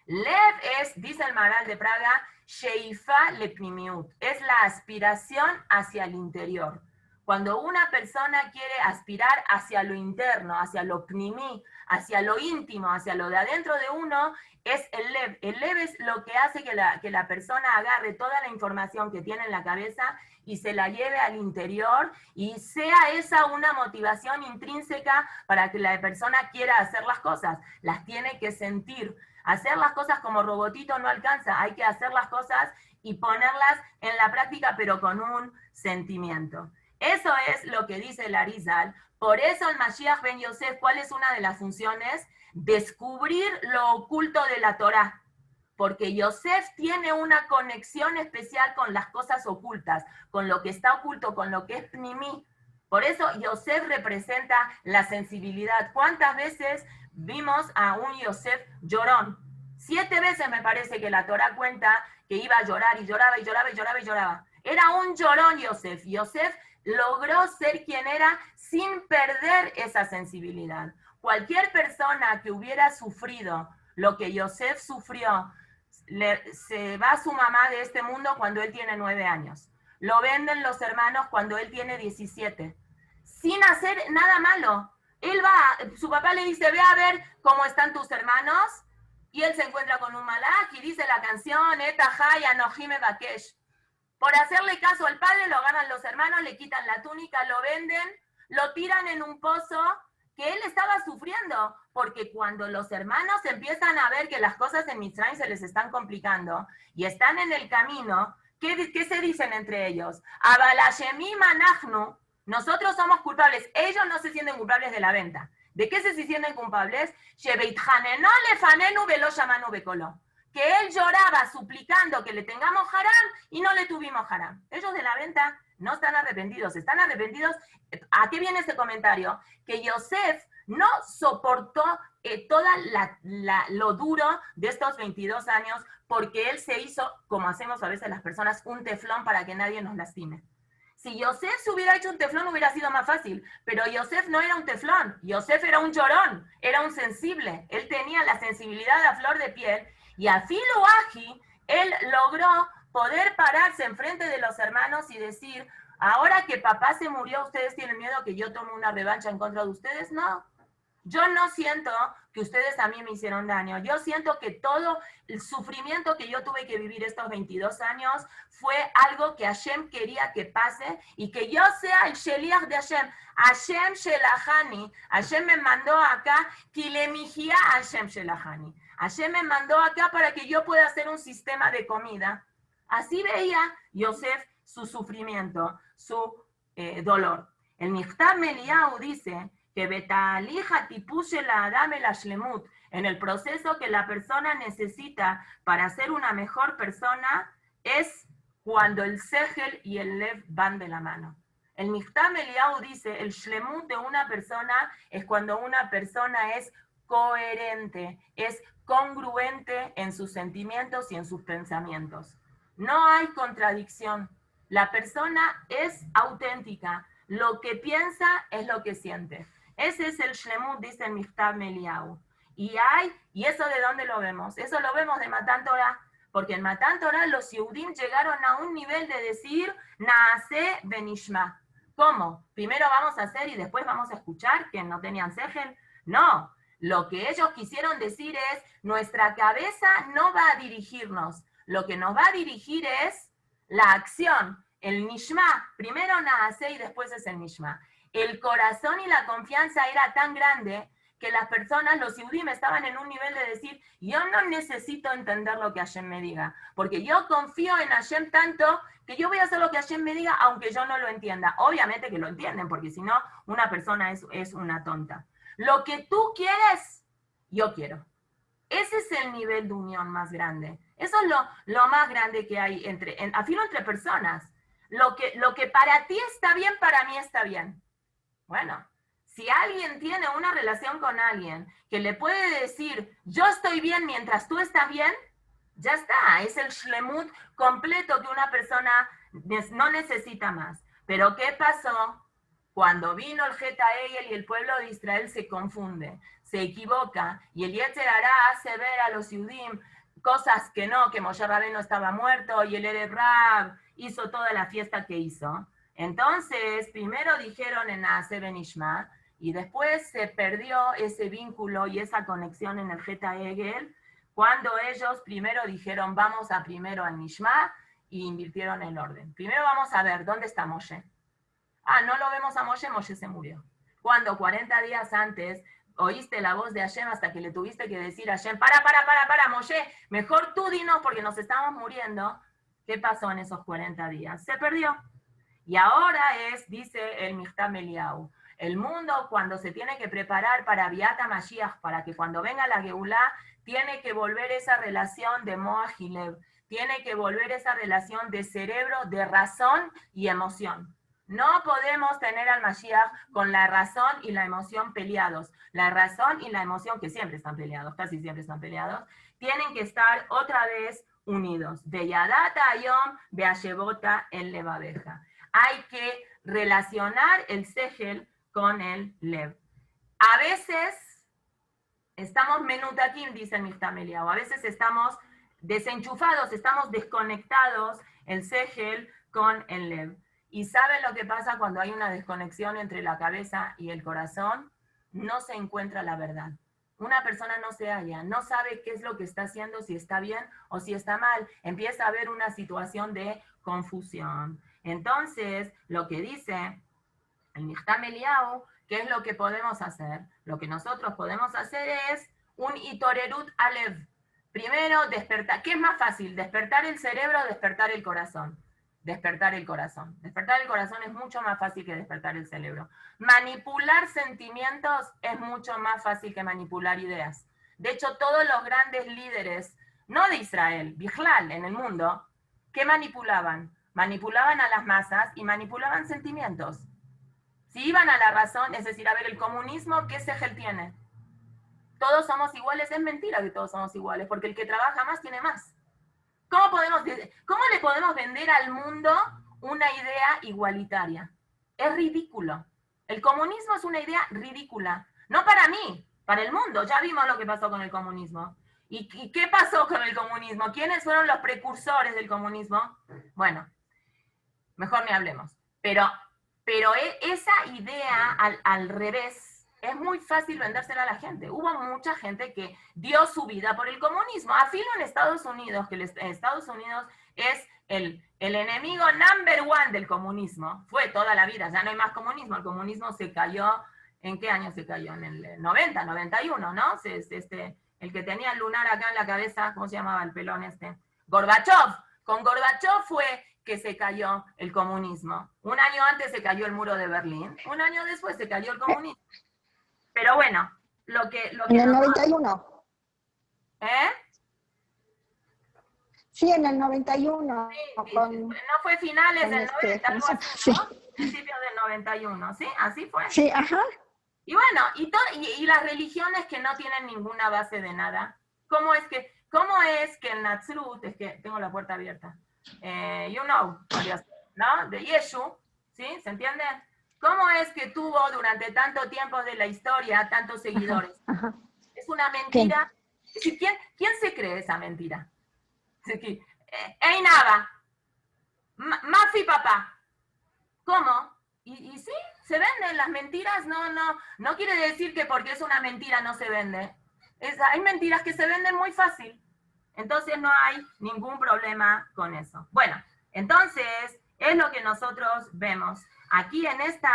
Speaker 1: Lev es, dice el Maharal de Praga, Sheifa lepnimiut, es la aspiración hacia el interior. Cuando una persona quiere aspirar hacia lo interno, hacia lo pnimí, hacia lo íntimo, hacia lo de adentro de uno, es el lev. El lev es lo que hace que la persona agarre toda la información que tiene en la cabeza y se la lleve al interior y sea esa una motivación intrínseca para que la persona quiera hacer las cosas. Las tiene que sentir. Hacer las cosas como robotito no alcanza, hay que hacer las cosas y ponerlas en la práctica, pero con un sentimiento. Eso es lo que dice el Arizal. Por eso el Mashiach ben Yosef, ¿cuál es una de las funciones? Descubrir lo oculto de la Torá. Porque Yosef tiene una conexión especial con las cosas ocultas, con lo que está oculto, con lo que es pnimí. Por eso Yosef representa la sensibilidad. ¿Cuántas veces vimos a un Yosef llorón? 7 veces me parece que la Torá cuenta que iba a llorar y lloraba y lloraba y lloraba y lloraba. Era un llorón Yosef. Yosef logró ser quien era sin perder esa sensibilidad. Cualquier persona que hubiera sufrido lo que Yosef sufrió, se va su mamá de este mundo cuando él tiene 9 años. Lo venden los hermanos cuando él tiene 17. Sin hacer nada malo. Él va, su papá le dice, ve a ver cómo están tus hermanos, y él se encuentra con un malaj y dice la canción, Eta Haya Nohime Bakesh. Por hacerle caso al padre, lo agarran los hermanos, le quitan la túnica, lo venden, lo tiran en un pozo que él estaba sufriendo, porque cuando los hermanos empiezan a ver que las cosas en Mitzrayim se les están complicando y están en el camino, ¿qué se dicen entre ellos? Abalashemim anachnu, nosotros somos culpables, ellos no se sienten culpables de la venta. ¿De qué se sienten culpables? Shebeithaneno lefanenu velo shamanu bekolo. Que él lloraba suplicando que le tengamos haram y no le tuvimos haram. Ellos de la venta no están arrepentidos. ¿Están arrepentidos? ¿A qué viene ese comentario? Que Yosef no soportó toda lo duro de estos 22 años porque él se hizo, como hacemos a veces las personas, un teflón para que nadie nos lastime. Si Yosef se hubiera hecho un teflón hubiera sido más fácil, pero Yosef no era un teflón, Yosef era un llorón, era un sensible, él tenía la sensibilidad a flor de piel, y a Filo Aji, él logró poder pararse enfrente de los hermanos y decir, ahora que papá se murió, ¿ustedes tienen miedo que yo tome una revancha en contra de ustedes? No. Yo no siento que ustedes a mí me hicieron daño. Yo siento que todo el sufrimiento que yo tuve que vivir estos 22 años fue algo que Hashem quería que pase y que yo sea el Sheliach de Hashem. Hashem Shelahani. Hashem me mandó acá, Kilemijia Hashem Shelahani. Hashem me mandó acá para que yo pueda hacer un sistema de comida. Así veía Yosef su sufrimiento, su dolor. El Michtav Meliahu dice que Betalija tipushe la Adam el Ashlemut, en el proceso que la persona necesita para ser una mejor persona, es cuando el Sehel y el Lev van de la mano. El Michtav Meliahu dice, el Shlemut de una persona es cuando una persona es coherente, es congruente en sus sentimientos y en sus pensamientos. No hay contradicción. La persona es auténtica. Lo que piensa es lo que siente. Ese es el Shlemut, dice el Michtav Meliahu. ¿Y eso de dónde lo vemos? Eso lo vemos de Matan Torah, porque en Matan Torah los Yehudim llegaron a un nivel de decir Naase Benishma. ¿Cómo? Primero vamos a hacer y después vamos a escuchar que no tenían sejel. No, lo que ellos quisieron decir es nuestra cabeza no va a dirigirnos. Lo que nos va a dirigir es la acción, el Nishma. Primero Naase y después es el Nishma. El corazón y la confianza era tan grande que las personas, los Yehudim, estaban en un nivel de decir, yo no necesito entender lo que Hashem me diga, porque yo confío en Hashem tanto que yo voy a hacer lo que Hashem me diga, aunque yo no lo entienda. Obviamente que lo entienden, porque si no, una persona es una tonta. Lo que tú quieres, yo quiero. Ese es el nivel de unión más grande. Eso es lo más grande que hay afilo entre personas. Lo que para ti está bien, para mí está bien. Bueno, si alguien tiene una relación con alguien que le puede decir, yo estoy bien mientras tú estás bien, ya está. Es el shlemut completo que una persona no necesita más. Pero ¿qué pasó? Cuando vino el Geta Egel y el pueblo de Israel se confunde, se equivoca, y el Yetzer Hará hace ver a los Yudim cosas que Moshe Rabbeinu estaba muerto, y el Erev Rab hizo toda la fiesta que hizo. Entonces, primero dijeron en Naaseh Benishma, y después se perdió ese vínculo y esa conexión en el Geta Hegel, cuando ellos primero dijeron, vamos a primero al Nishma, y invirtieron el orden. Primero vamos a ver, ¿dónde está Moshe? Ah, no lo vemos a Moshe, Moshe se murió. Cuando 40 días antes oíste la voz de Hashem hasta que le tuviste que decir a Hashem, para, Moshe, mejor tú dinos porque nos estamos muriendo. ¿Qué pasó en esos 40 días? Se perdió. Y ahora es, dice el Michtam Eliyahu, el mundo cuando se tiene que preparar para Biata Mashiach, para que cuando venga la Geulá, tiene que volver esa relación de Moach y Lev, tiene que volver esa relación de cerebro, de razón y emoción. No podemos tener al Mashiach con la razón y la emoción peleados. La razón y la emoción, que siempre están peleados, casi siempre están peleados, tienen que estar otra vez unidos. De Yadata Ayom, de Ashebota en Levabeja. Hay que relacionar el Sehel con el Lev. A veces estamos menutakim, dice el Michtam Eliyahu, a veces estamos desenchufados, estamos desconectados el Sehel con el Lev. ¿Y saben lo que pasa cuando hay una desconexión entre la cabeza y el corazón? No se encuentra la verdad. Una persona no se halla, no sabe qué es lo que está haciendo, si está bien o si está mal. Empieza a haber una situación de confusión. Entonces, lo que dice el Michtam Eliyahu, ¿qué es lo que podemos hacer? Lo que nosotros podemos hacer es un itorerut alev. Primero, despertar. ¿Qué es más fácil? ¿Despertar el cerebro o despertar el corazón? Despertar el corazón. Despertar el corazón es mucho más fácil que despertar el cerebro. Manipular sentimientos es mucho más fácil que manipular ideas. De hecho, todos los grandes líderes, no de Israel, Bijlal, en el mundo, ¿qué manipulaban? Manipulaban a las masas y manipulaban sentimientos. Si iban a la razón, es decir, a ver, el comunismo, ¿qué Sehel tiene? Todos somos iguales, es mentira que todos somos iguales, porque el que trabaja más tiene más. ¿Cómo le podemos vender al mundo una idea igualitaria? Es ridículo. El comunismo es una idea ridícula. No para mí, para el mundo. Ya vimos lo que pasó con el comunismo. ¿Y qué pasó con el comunismo? ¿Quiénes fueron los precursores del comunismo? Bueno, mejor ni hablemos. Pero esa idea al revés es muy fácil vendérsela a la gente. Hubo mucha gente que dio su vida por el comunismo. Afilo en Estados Unidos, que Estados Unidos es el enemigo number one del comunismo. Fue toda la vida, ya no hay más comunismo. El comunismo se cayó, ¿en qué año se cayó? En el 90, 91, ¿no? El que tenía el lunar acá en la cabeza, ¿cómo se llamaba el pelón este? Gorbachev. Con Gorbachev fue que se cayó el comunismo. Un año antes se cayó el muro de Berlín. Un año después se cayó el comunismo. Pero bueno, lo que
Speaker 4: en el 91.
Speaker 1: ¿Eh?
Speaker 4: Sí, en el 91.
Speaker 1: Sí, no fue finales del 90, algo así,
Speaker 4: sí.
Speaker 1: ¿no? Principios del 91, ¿sí? Así fue.
Speaker 4: Sí, ajá.
Speaker 1: Y bueno, y las religiones que no tienen ninguna base de nada. ¿Cómo es que el Natsrut, es que tengo la puerta abierta, ¿no? De Yeshu, ¿sí? ¿Se entiende? ¿Cómo es que tuvo durante tanto tiempo de la historia tantos seguidores?
Speaker 4: Ajá.
Speaker 1: Es una mentira. ¿Quién se cree esa mentira? Einaba, Mafi papá. ¿Cómo? Y sí, se venden las mentiras. No quiere decir que porque es una mentira no se vende. Hay mentiras que se venden muy fácil. Entonces no hay ningún problema con eso. Bueno, entonces es lo que nosotros vemos. Aquí en esta...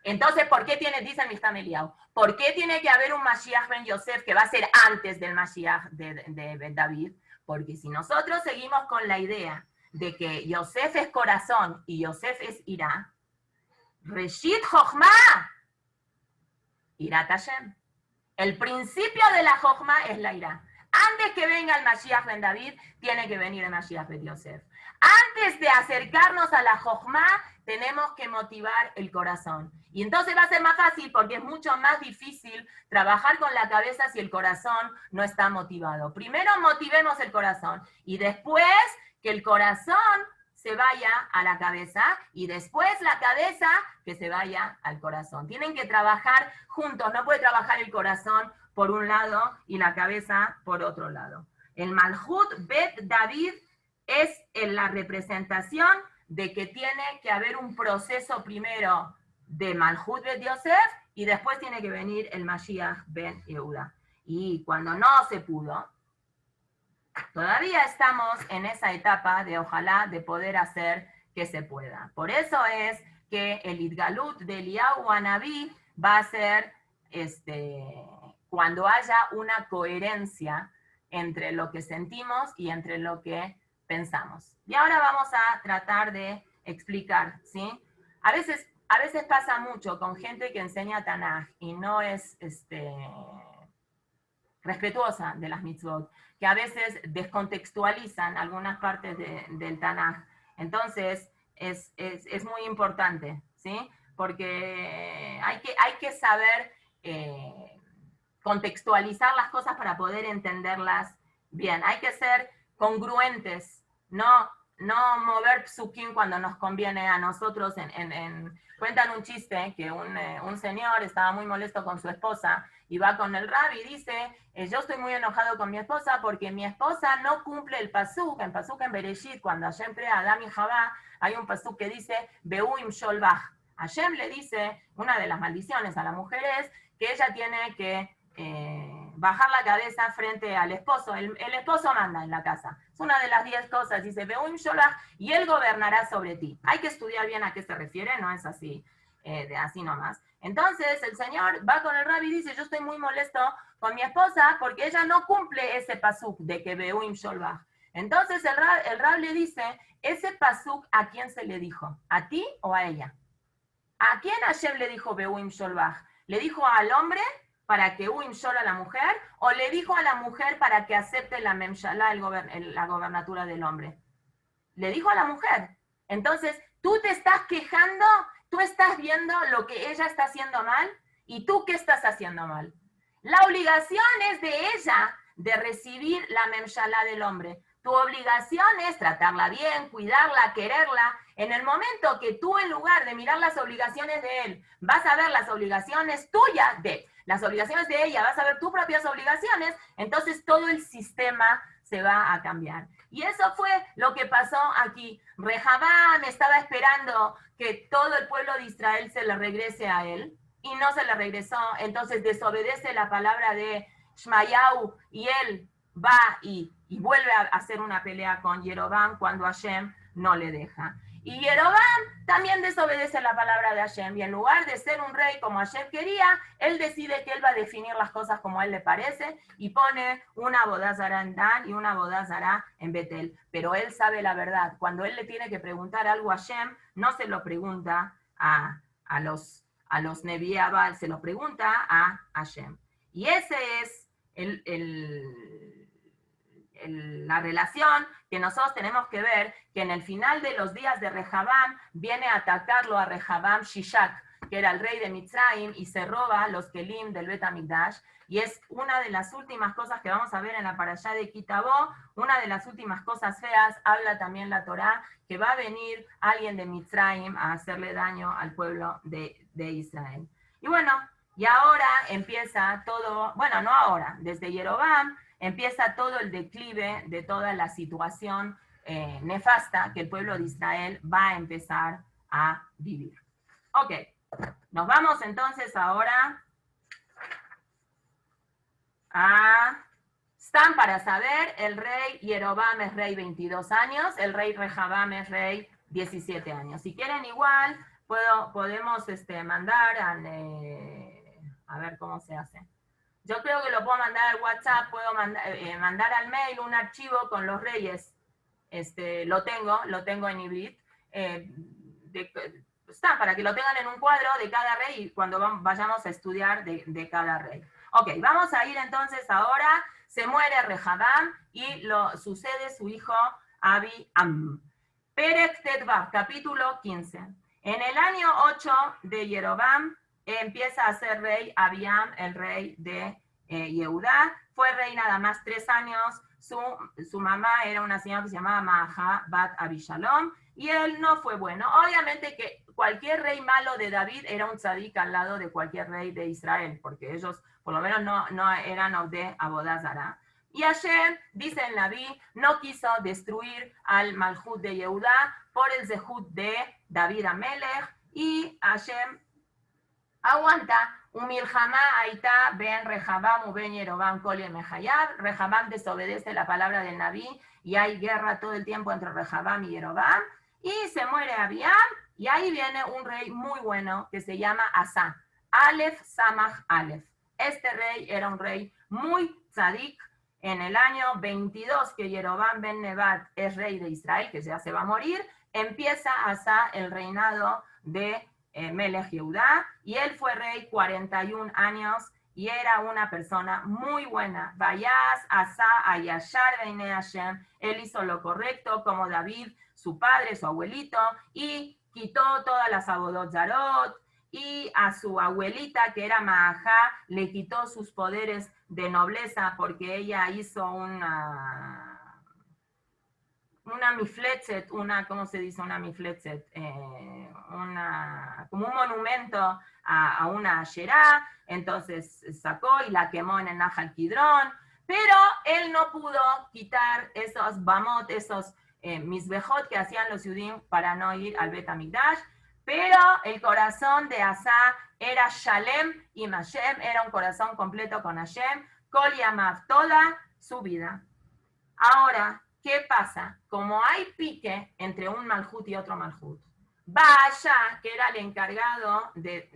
Speaker 1: entonces, ¿por qué dice el Michtam Eliyahu, ¿por qué tiene que haber un Mashiach ben Yosef que va a ser antes del Mashiach de David? Porque si nosotros seguimos con la idea de que Yosef es corazón y Yosef es ira, Reshit Jochma, Irat Hashem. El principio de la Jochma es la ira. Antes que venga el Mashiach ben David, tiene que venir el Mashiach ben Yosef. Antes de acercarnos a la Jochma, tenemos que motivar el corazón. Y entonces va a ser más fácil porque es mucho más difícil trabajar con la cabeza si el corazón no está motivado. Primero motivemos el corazón y después que el corazón se vaya a la cabeza y después la cabeza que se vaya al corazón. Tienen que trabajar juntos, no puede trabajar el corazón por un lado y la cabeza por otro lado. El Malhut Bet David es la representación de que tiene que haber un proceso primero de Malhut Bet Yosef y después tiene que venir el Mashiach Ben Yehuda. Y cuando no se pudo, todavía estamos en esa etapa de ojalá de poder hacer que se pueda. Por eso es que el Idgalut de Eliyahu Anabí va a ser cuando haya una coherencia entre lo que sentimos y entre lo que pensamos. Y ahora vamos a tratar de explicar, ¿sí? A veces pasa mucho con gente que enseña Tanaj y no es respetuosa de las mitzvot, que a veces descontextualizan algunas partes del Tanaj. Entonces, es muy importante, ¿sí? Porque hay que saber contextualizar las cosas para poder entenderlas bien. Hay que ser congruentes, no mover psukim cuando nos conviene a nosotros. Cuentan un chiste que un señor estaba muy molesto con su esposa y va con el rabbi y dice, yo estoy muy enojado con mi esposa porque mi esposa no cumple el pasuk en Bereshit, cuando Hashem crea a Adán y Javá, hay un pasuk que dice, Beuim Sholbach. Hashem le dice, una de las maldiciones a la mujer es que ella tiene que bajar la cabeza frente al esposo. El esposo manda en la casa. Es una de las 10 cosas. Dice, Beuim Sholach, y él gobernará sobre ti. Hay que estudiar bien a qué se refiere, no es así, así nomás. Entonces el señor va con el rabbi y dice, yo estoy muy molesto con mi esposa porque ella no cumple ese pasuk de que Beuim Sholach. Entonces el rabbi le dice, ese pasuk, ¿a quién se le dijo? ¿A ti o a ella? ¿A quién Hashem le dijo Beuim Sholach? ¿Le dijo al hombre para que Uim Shol a la mujer, o le dijo a la mujer para que acepte la memshalá, la gobernatura del hombre? Le dijo a la mujer. Entonces, tú te estás quejando, tú estás viendo lo que ella está haciendo mal, y tú qué estás haciendo mal. La obligación es de ella de recibir la memshalá del hombre. Tu obligación es tratarla bien, cuidarla, quererla. En el momento que tú, en lugar de mirar las obligaciones de él, vas a ver las obligaciones tuyas las obligaciones de ella, vas a ver tus propias obligaciones, entonces todo el sistema se va a cambiar. Y eso fue lo que pasó aquí. Rehabam estaba esperando que todo el pueblo de Israel se le regrese a él, y no se le regresó. Entonces desobedece la palabra de Shmayahu, y él va y vuelve a hacer una pelea con Jeroboam cuando Hashem no le deja. Y Jeroboam también desobedece la palabra de Hashem, y en lugar de ser un rey como Hashem quería, él decide que él va a definir las cosas como a él le parece, y pone una boda zará en Dan y una boda zará en Betel. Pero él sabe la verdad. Cuando él le tiene que preguntar algo a Hashem, no se lo pregunta a los Neví Abal, se lo pregunta a Hashem. Y ese es la relación que nosotros tenemos que ver, que en el final de los días de Rehabam viene a atacarlo a Rehabam Shishak, que era el rey de Mitzrayim, y se roba los kelim del Bet HaMikdash, y es una de las últimas cosas que vamos a ver en la parashá de Kitabó, una de las últimas cosas feas. Habla también la Torá, que va a venir alguien de Mitzrayim a hacerle daño al pueblo de Israel. Y bueno, y ahora empieza todo, bueno, no ahora, desde Jeroboam, empieza todo el declive de toda la situación nefasta que el pueblo de Israel va a empezar a vivir. Ok, nos vamos entonces ahora están para saber, el rey Jeroboam es rey 22 años, el rey Rehabam es rey 17 años. Si quieren igual, podemos mandar a ver cómo se hace. Yo creo que lo puedo mandar al WhatsApp, puedo mandar al mail un archivo con los reyes. Lo tengo en Ibrit. Está, para que lo tengan en un cuadro de cada rey y cuando vayamos a estudiar de cada rey. Ok, vamos a ir entonces ahora. Se muere Rehabam y sucede su hijo Abi-Am. Perek Tetvav, capítulo 15. En el año 8 de Jeroboam, empieza a ser rey Abiam, el rey de Yehudá. Fue rey nada más 3 años. Su mamá era una señora que se llamaba Maaja Bat Abishalom, y él no fue bueno. Obviamente que cualquier rey malo de David era un tzadik al lado de cualquier rey de Israel, porque ellos por lo menos no eran de Abodá Zará. Y Hashem, dice el Naví, no quiso destruir al Malhut de Yehudá por el Zehut de David Amelech, y Hashem aguanta. Umilhamá aitá ben Rehabam u ben Yerobam kol yemehayab. Rehabam desobedece la palabra del Naví y hay guerra todo el tiempo entre Rehabam y Yerobam. Y se muere Abiam y ahí viene un rey muy bueno que se llama Asa. Aleph Samach Aleph. Este rey era un rey muy tzadik. En el año 22 que Yerobam ben Nebat es rey de Israel, que ya se va a morir, empieza Asa el reinado de Melech Yehudá, y él fue rey 41 años y era una persona muy buena. Vayas Asa ayashar beine Hashem, él hizo lo correcto como David, su padre, su abuelito, y quitó todas las abodot zarot, y a su abuelita, que era Maajá, le quitó sus poderes de nobleza porque ella hizo una mifletzet, ¿cómo se dice una mifletzet? Como un monumento a una Asherá, entonces sacó y la quemó en el Nahal Kidrón, pero él no pudo quitar esos bamot, esos misbejot que hacían los Yudim para no ir al Bet HaMikdash. Pero el corazón de Asa era Shalem y Hashem, era un corazón completo con Hashem, Kol Yamav, toda su vida. Ahora, ¿qué pasa? Como hay pique entre un Malhut y otro Malhut, Baasha, que era el encargado de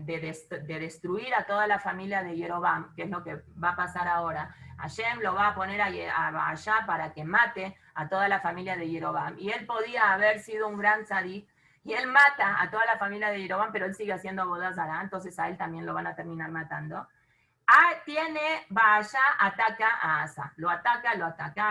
Speaker 1: destruir a toda la familia de Yerobam, que es lo que va a pasar ahora, Hashem lo va a poner a Baasha para que mate a toda la familia de Yerobam. Y él podía haber sido un gran tzadik, y él mata a toda la familia de Yerobam, pero él sigue haciendo bodas zará, entonces a él también lo van a terminar matando. Baasha ataca a Asa, lo ataca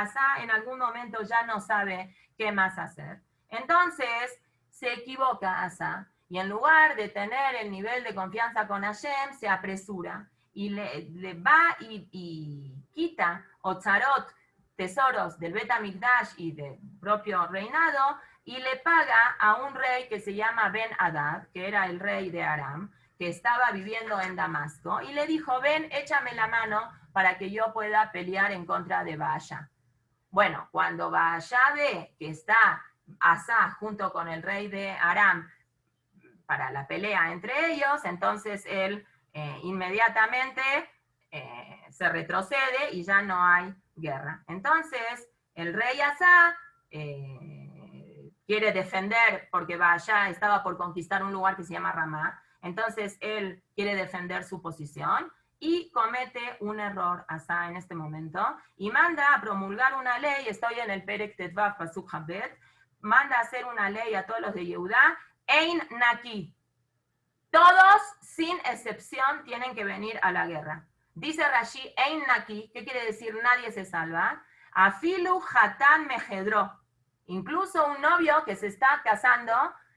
Speaker 1: Asa, en algún momento ya no sabe qué más hacer. Entonces se equivoca Asa, y en lugar de tener el nivel de confianza con Hashem, se apresura, y le va y quita Otzarot, tesoros del Bet HaMikdash y del propio reinado, y le paga a un rey que se llama Ben Hadad, que era el rey de Aram, que estaba viviendo en Damasco, y le dijo, ven, échame la mano para que yo pueda pelear en contra de Baasha. Bueno, cuando Baasha ve que está Asa junto con el rey de Aram para la pelea entre ellos, entonces él inmediatamente se retrocede y ya no hay guerra. Entonces, el rey Asa quiere defender, porque Baasha estaba por conquistar un lugar que se llama Ramá, entonces él quiere defender su posición y comete un error Asa en este momento y manda a promulgar una ley. Estoy en el Perek Tetvav Pasuk Habet, manda a hacer una ley a todos los de Yehudá, Ein Naki. Todos, sin excepción, tienen que venir a la guerra. Dice Rashi, Ein Naki, ¿qué quiere decir? Nadie se salva. Afilu Hatan Mehedro. Incluso un novio que se está casando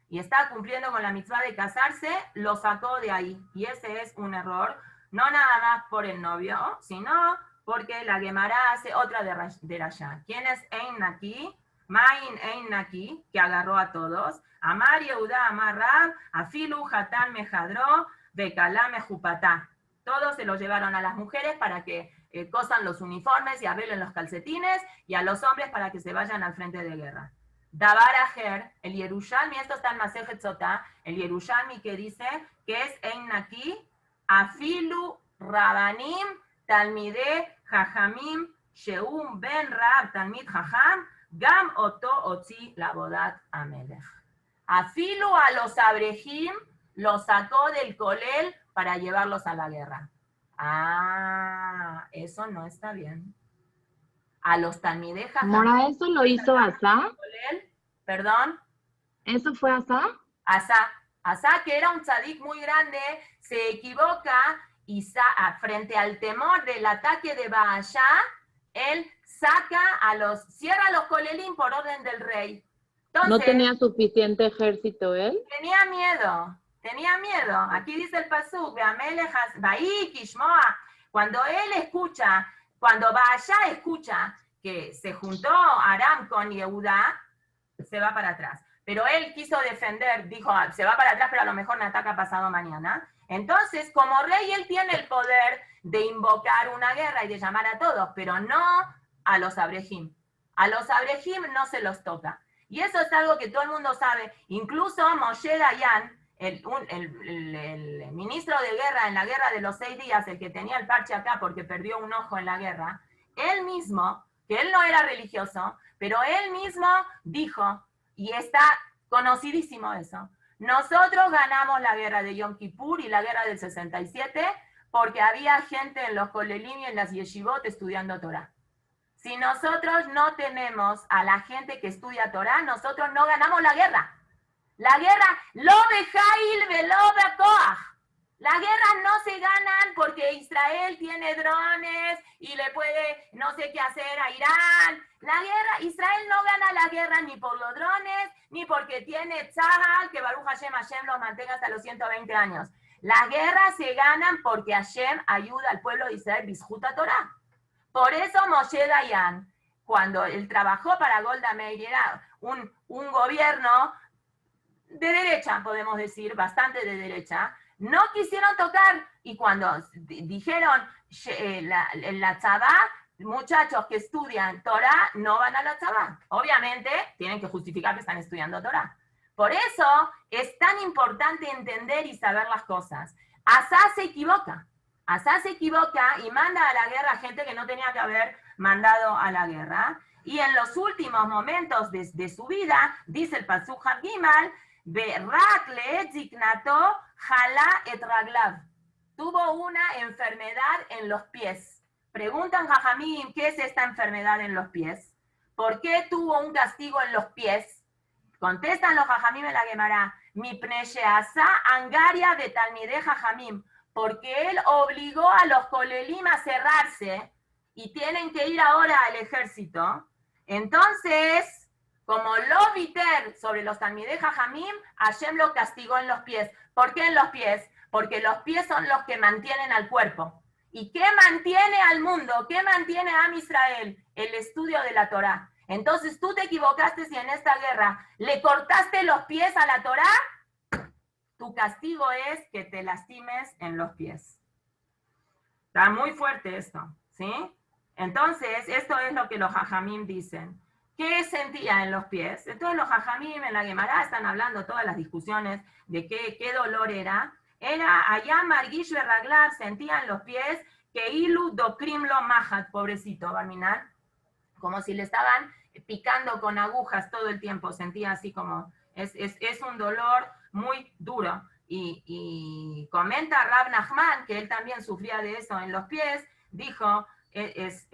Speaker 1: y está cumpliendo con la mitzvah de casarse, lo sacó de ahí. Y ese es un error, no nada más por el novio, sino porque la Gemara hace otra de Rasha. ¿Quién es Ein Naki? Main Ein Naki, que agarró a todos. Amar Yehuda, Amar Rab, Afilu Hatan Mehadro, Bekalá Mejupatá. Todos se los llevaron a las mujeres para que cosan los uniformes y arreglen los calcetines, y a los hombres para que se vayan al frente de guerra. Dabar Ajer, el Yerushalmi, esto está en Masejet Sotá, el Yerushalmi que dice que es Ein Naki, Afilu Rabanim, Talmide Jajamim, Sheum Ben Rab, Talmid Jajam, Gam Oto Otzi Labodat Amelech. Afilu a los Abrejim los sacó del Kolel para llevarlos a la guerra. Ah, eso no está bien. A los Talmidei Jajam.
Speaker 3: Mora, ¿eso lo hizo Asa?
Speaker 1: ¿Perdón?
Speaker 3: ¿Eso fue Asa?
Speaker 1: Asa, que era un tzadik muy grande, se equivoca y frente al temor del ataque de Baasha, él cierra los kolelim por orden del rey. Entonces,
Speaker 3: ¿no tenía suficiente ejército él?
Speaker 1: Tenía miedo. Aquí dice el pasuk, cuando él escucha, cuando Baasha escucha que se juntó Aram con Yehudá, se va para atrás. Pero él quiso defender, dijo, se va para atrás, pero a lo mejor me ataca pasado mañana. Entonces, como rey, él tiene el poder de invocar una guerra y de llamar a todos, pero no a los abrejim. A los abrejim no se los toca. Y eso es algo que todo el mundo sabe. Incluso Moshe Dayan, el ministro de guerra en la guerra de los 6 días, el que tenía el parche acá porque perdió un ojo en la guerra, él mismo, que él no era religioso, pero él mismo dijo, y está conocidísimo eso, nosotros ganamos la guerra de Yom Kippur y la guerra del 67 porque había gente en los kolelim y en las yeshivot estudiando Torah. Si nosotros no tenemos a la gente que estudia Torah, nosotros no ganamos la guerra. La guerra, lo bejail velo bekoach. Las guerras no se ganan porque Israel tiene drones y le puede no sé qué hacer a Irán. La guerra, Israel no gana la guerra ni por los drones, ni porque tiene Tzahal, que Baruch Hashem los mantenga hasta los 120 años. Las guerras se ganan porque Hashem ayuda al pueblo de Israel, Bizhuta Torah. Por eso Moshe Dayan, cuando él trabajó para Golda Meir, era un gobierno de derecha, podemos decir, bastante de derecha, no quisieron tocar, y cuando dijeron la tzabá, muchachos que estudian Torah no van a la tzabá. Obviamente tienen que justificar que están estudiando Torah. Por eso es tan importante entender y saber las cosas. Asá se equivoca y manda a la guerra gente que no tenía que haber mandado a la guerra. Y en los últimos momentos de su vida, dice el Pasuk Gimal, Berak leetziknato jala et raglav. Tuvo una enfermedad en los pies. Preguntan Jajamim, ¿qué es esta enfermedad en los pies? ¿Por qué tuvo un castigo en los pies? Contestan los Jajamim en la Gemara, Mipne she'asa angaria de talmidei Jajamim, porque él obligó a los kolelim a cerrarse y tienen que ir ahora al ejército. Entonces, como lo viter sobre los talmidei Jajamim, Hashem lo castigó en los pies. ¿Por qué en los pies? Porque los pies son los que mantienen al cuerpo. ¿Y qué mantiene al mundo? ¿Qué mantiene a Israel? El estudio de la Torah. Entonces tú te equivocaste si en esta guerra le cortaste los pies a la Torah, tu castigo es que te lastimes en los pies. Está muy fuerte esto, ¿sí? Entonces, esto es lo que los Jajamim dicen. ¿Qué sentía en los pies? Entonces los Jajamim en la Gemara están hablando todas las discusiones de qué dolor era. Era allá Margish Berraglav, sentía en los pies que Ilu Dokrim lo Mahat, pobrecito Barminan, como si le estaban picando con agujas todo el tiempo, sentía así como, es un dolor muy duro. Y comenta Rab Nachman, que él también sufría de eso en los pies, dijo, es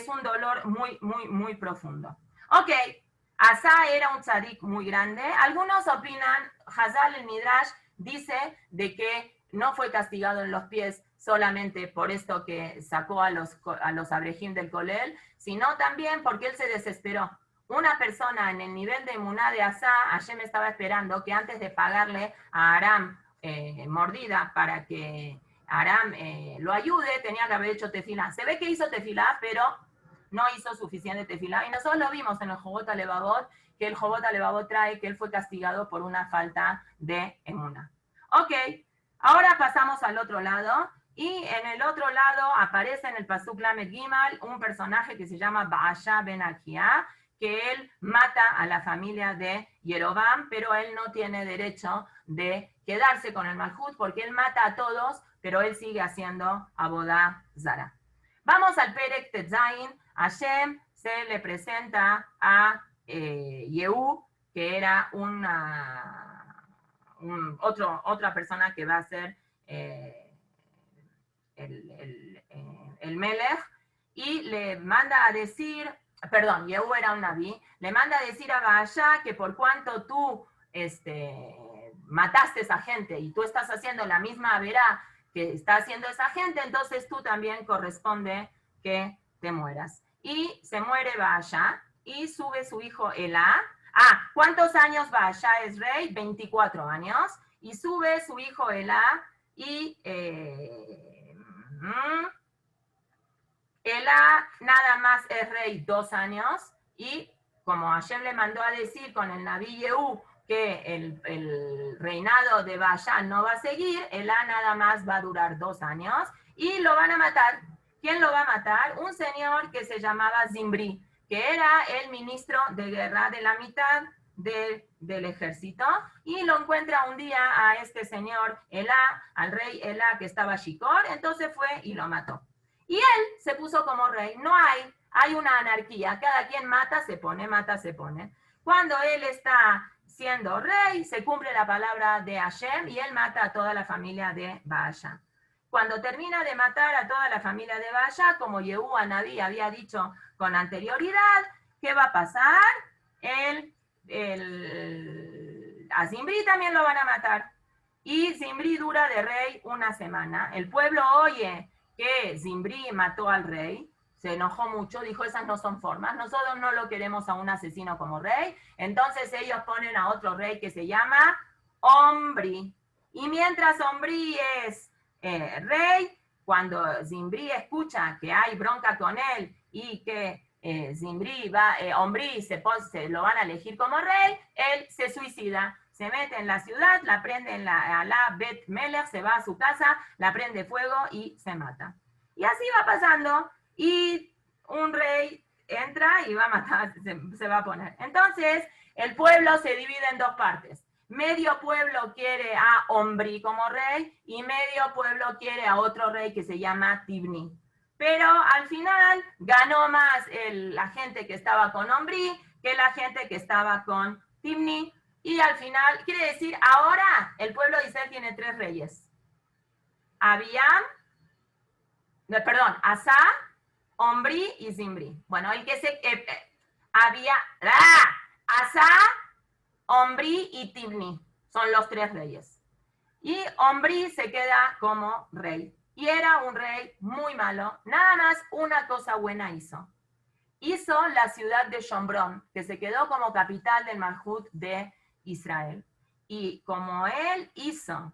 Speaker 1: un dolor muy, muy, muy profundo. Ok, Asa era un tzadik muy grande. Algunos opinan, Hazal el Midrash dice de que no fue castigado en los pies solamente por esto que sacó a los abrejim del Kolel, sino también porque él se desesperó. Una persona en el nivel de emuná de Asa, Hashem estaba esperando que antes de pagarle a Aram mordida para que Aram lo ayude, tenía que haber hecho tefilá. Se ve que hizo tefilá, pero no hizo suficiente tefilá. Y nosotros lo vimos en el Jobot Alevavot, que el Jobot Alevavot trae que él fue castigado por una falta de emuná. Ok, ahora pasamos al otro lado. Y en el otro lado aparece en el Pasuk Lamed Gimal un personaje que se llama Baasha ben Akia, que él mata a la familia de Yerobam, pero él no tiene derecho de quedarse con el Malhut, porque él mata a todos, pero él sigue haciendo Abodá Zara. Vamos al Perek Tetzain. Hashem se le presenta a Yehú, que era otra persona que va a ser el Melech, y le manda a decir, perdón, Yehú era un naví, le manda a decir a Baasha que por cuanto tú mataste a esa gente y tú estás haciendo la misma averá que está haciendo esa gente, entonces tú también corresponde que te mueras. Y se muere Baasha y sube su hijo Elá. ¿Cuántos años Baasha es rey? 24 años. Y sube su hijo Elá y Elá nada más es rey 2 años, y como Hashem le mandó a decir con el Naví Yehú que el reinado de Baasha no va a seguir, Elá nada más va a durar 2 años y lo van a matar. ¿Quién lo va a matar? Un señor que se llamaba Zimbri, que era el ministro de guerra de la mitad del ejército, y lo encuentra un día a este señor Elá, al rey Elá, que estaba Shikor, entonces fue y lo mató. Y él se puso como rey. No hay una anarquía, cada quien mata, se pone. Cuando él está siendo rey, se cumple la palabra de Hashem y él mata a toda la familia de Baasha. Cuando termina de matar a toda la familia de Baasha, como Yehú Anabí había dicho con anterioridad, ¿qué va a pasar? A Zimbri también lo van a matar. Y Zimbri dura de rey una semana. El pueblo oye que Zimbri mató al rey, se enojó mucho, dijo, esas no son formas, nosotros no lo queremos a un asesino como rey. Entonces ellos ponen a otro rey que se llama Omri. Y mientras Omri es rey, cuando Zimbri escucha que hay bronca con él y que Omri se lo van a elegir como rey, él se suicida, se mete en la ciudad, la prende a la Bet Melech, se va a su casa, la prende fuego y se mata. Y así va pasando, y un rey entra y va a matar, se va a poner. Entonces, el pueblo se divide en dos partes. Medio pueblo quiere a Omri como rey y medio pueblo quiere a otro rey que se llama Tibni. Pero al final ganó más la gente que estaba con Omri que la gente que estaba con Tibni. Y al final, quiere decir, ahora el pueblo de Israel tiene 3 reyes. Asa, Omri y Zimbri. Bueno, el que se... Asa, Omri y Tibni son los 3 reyes. Y Omri se queda como rey. Y era un rey muy malo. Nada más una cosa buena hizo. Hizo la ciudad de Shomron, que se quedó como capital del Malhut de Israel. Y como él hizo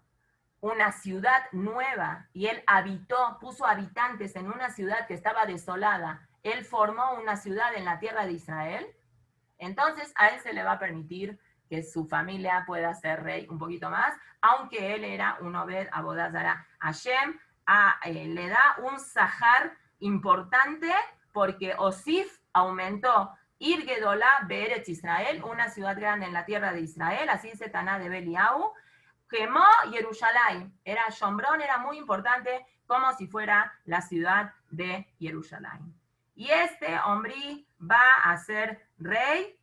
Speaker 1: una ciudad nueva y él puso habitantes en una ciudad que estaba desolada, él formó una ciudad en la tierra de Israel, entonces a él se le va a permitir que su familia pueda ser rey un poquito más, aunque él era un Obed Avodah Zará. Hashem le da un sahar importante porque Osif aumentó Ir Gedolá Be'eretz Israel, una ciudad grande en la tierra de Israel, así dice Taná de Beliau. Quemó Jerusalén, Shomron era muy importante, como si fuera la ciudad de Jerusalén. Y este Omri va a ser rey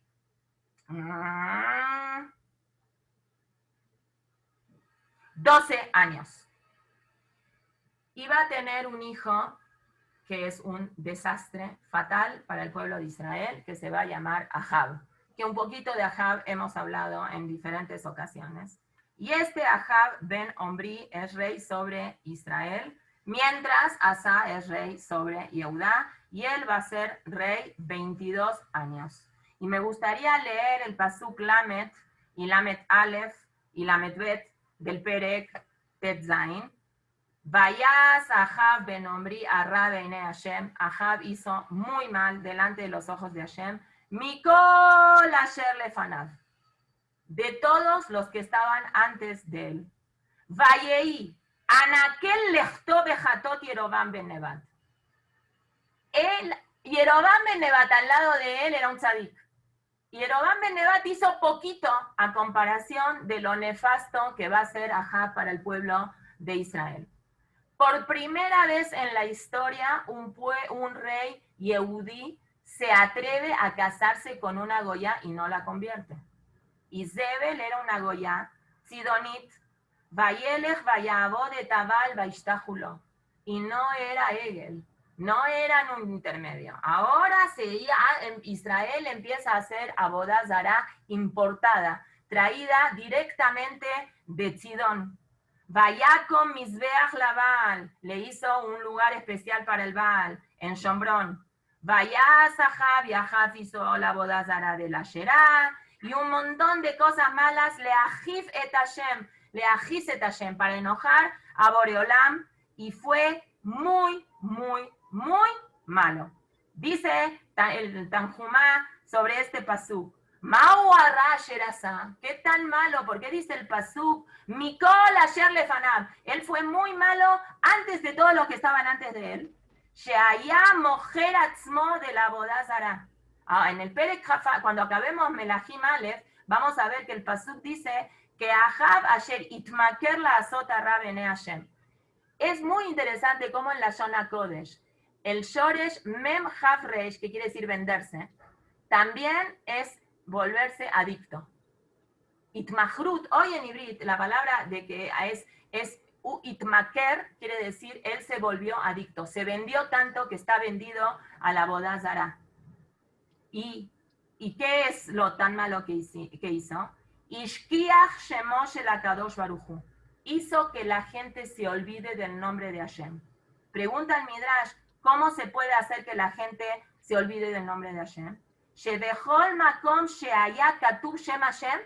Speaker 1: 12 años. Y va a tener un hijo que es un desastre fatal para el pueblo de Israel, que se va a llamar Ahab. Que un poquito de Ahab hemos hablado en diferentes ocasiones. Y este Ahab ben Omri es rey sobre Israel, mientras Asa es rey sobre Yehudá, y él va a ser rey 22 años. Y me gustaría leer el Pasuk Lamet, y Lamet Aleph, y Lamet Bet, del Perek Tetzain. Vayas Ahab ben Omri arra beine Hashem. Ahab hizo muy mal delante de los ojos de Hashem. Mikol asher lefanav. De todos los que estaban antes de él. Vayei, anakel lechto bejatot Yerobam ben Nebat. Yerobam ben Nebat, al lado de él, era un tzadik. Yerobam ben Nebat hizo poquito a comparación de lo nefasto que va a ser Ahab para el pueblo de Israel. Por primera vez en la historia, un rey yehudí se atreve a casarse con una goya y no la convierte. Izebel era una goya, sidonit, vayelech vayabod etabal vaishtajulo, y no era Egel, no eran un intermedio. Ahora Israel empieza a hacer abodah zará importada, traída directamente de Sidón. Vayacom Mizbeach la Baal, le hizo un lugar especial para el Baal en Shomron. Vayas Ahab, y Ahab hizo la boda zara de la Sherá, y un montón de cosas malas, le ajif et Hashem, para enojar a Boreolam, y fue muy, muy, muy malo. Dice el Tanjumá sobre este pasuk, Mau arra sherasa, qué tan malo, porque dice el pasuk, Mikol asher lefanav, él fue muy malo antes de todos los que estaban antes de él, Sheaya mojer atzmo de la boda zara. En el Perek Jafá, cuando acabemos Melahim Aleph, vamos a ver que el pasuk dice que Ahab asher itmaker la azota ra bene Hashem. Es muy interesante cómo en la Shona Kodesh, el Shoresh Mem Hav Reish, que quiere decir venderse, también es volverse adicto. Itmahrut, hoy en Ibrit, la palabra de que es itmaker, quiere decir, él se volvió adicto, se vendió tanto que está vendido a la boda zara. ¿Y qué es lo tan malo que hizo? Ishkiach shemo shel HaKadosh Baruch Hu. Hizo que la gente se olvide del nombre de Hashem. Pregunta el Midrash, ¿cómo se puede hacer que la gente se olvide del nombre de Hashem? Shebechol makom sheaya katuv shem Hashem.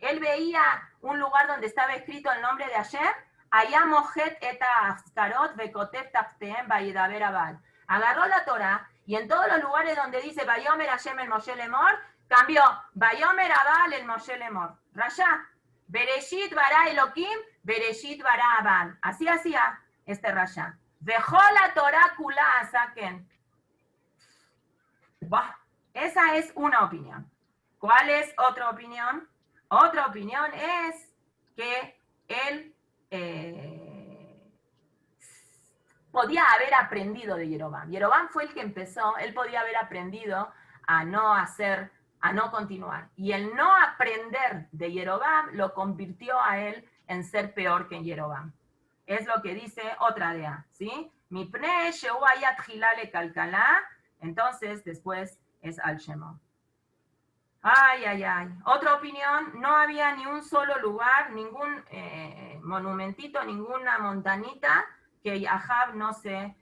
Speaker 1: Él veía un lugar donde estaba escrito el nombre de Hashem. Allá mojet eta askarot vekotev tafteem vayidaber abad. Agarró la Torah y en todos los lugares donde dice Vayomer Hashem el Moshe Lemor, cambió Vayomer Abal el Moshe Lemor. Rasha. Bereshit bara Elohim, Bereshit bara Abal. Así hacía este Rasha. Dejó la Torah kula asaken. Esa es una opinión. ¿Cuál es otra opinión? Otra opinión es que él podía haber aprendido de Jeroboam. Jeroboam fue el que empezó, él podía haber aprendido a no continuar. Y el no aprender de Jeroboam lo convirtió a él en ser peor que Jeroboam. Es lo que dice otra dea, ¿sí? Mipne sheu hayat hilale kalkala, entonces después es al shemo. Ay, ay, ay. Otra opinión, no había ni un solo lugar, ningún monumentito, ninguna montanita que Ahab no se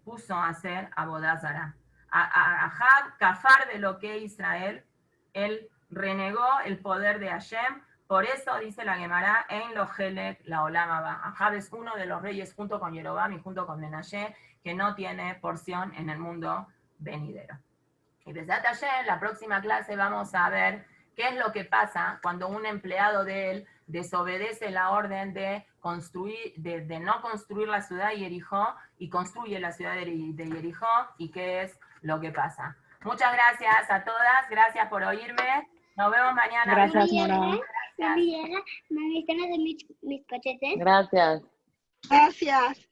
Speaker 1: puso a hacer abodah zará. Ahab, kafar de lo que Israel, él renegó el poder de Hashem, por eso dice la Gemara, en lo helek la olam haba. Ahab es uno de los reyes junto con Jeroboam y junto con Menashe, que no tiene porción en el mundo venidero. Y Besat Hashem, la próxima clase vamos a ver qué es lo que pasa cuando un empleado de él desobedece la orden de construir, de no construir la ciudad de Jericó y construye la ciudad de Jericó y qué es lo que pasa. Muchas gracias a todas, gracias por oírme. Nos vemos mañana.
Speaker 5: Gracias, Mora.
Speaker 2: ¿Me viste mis cachetes?
Speaker 5: Gracias.
Speaker 4: Gracias.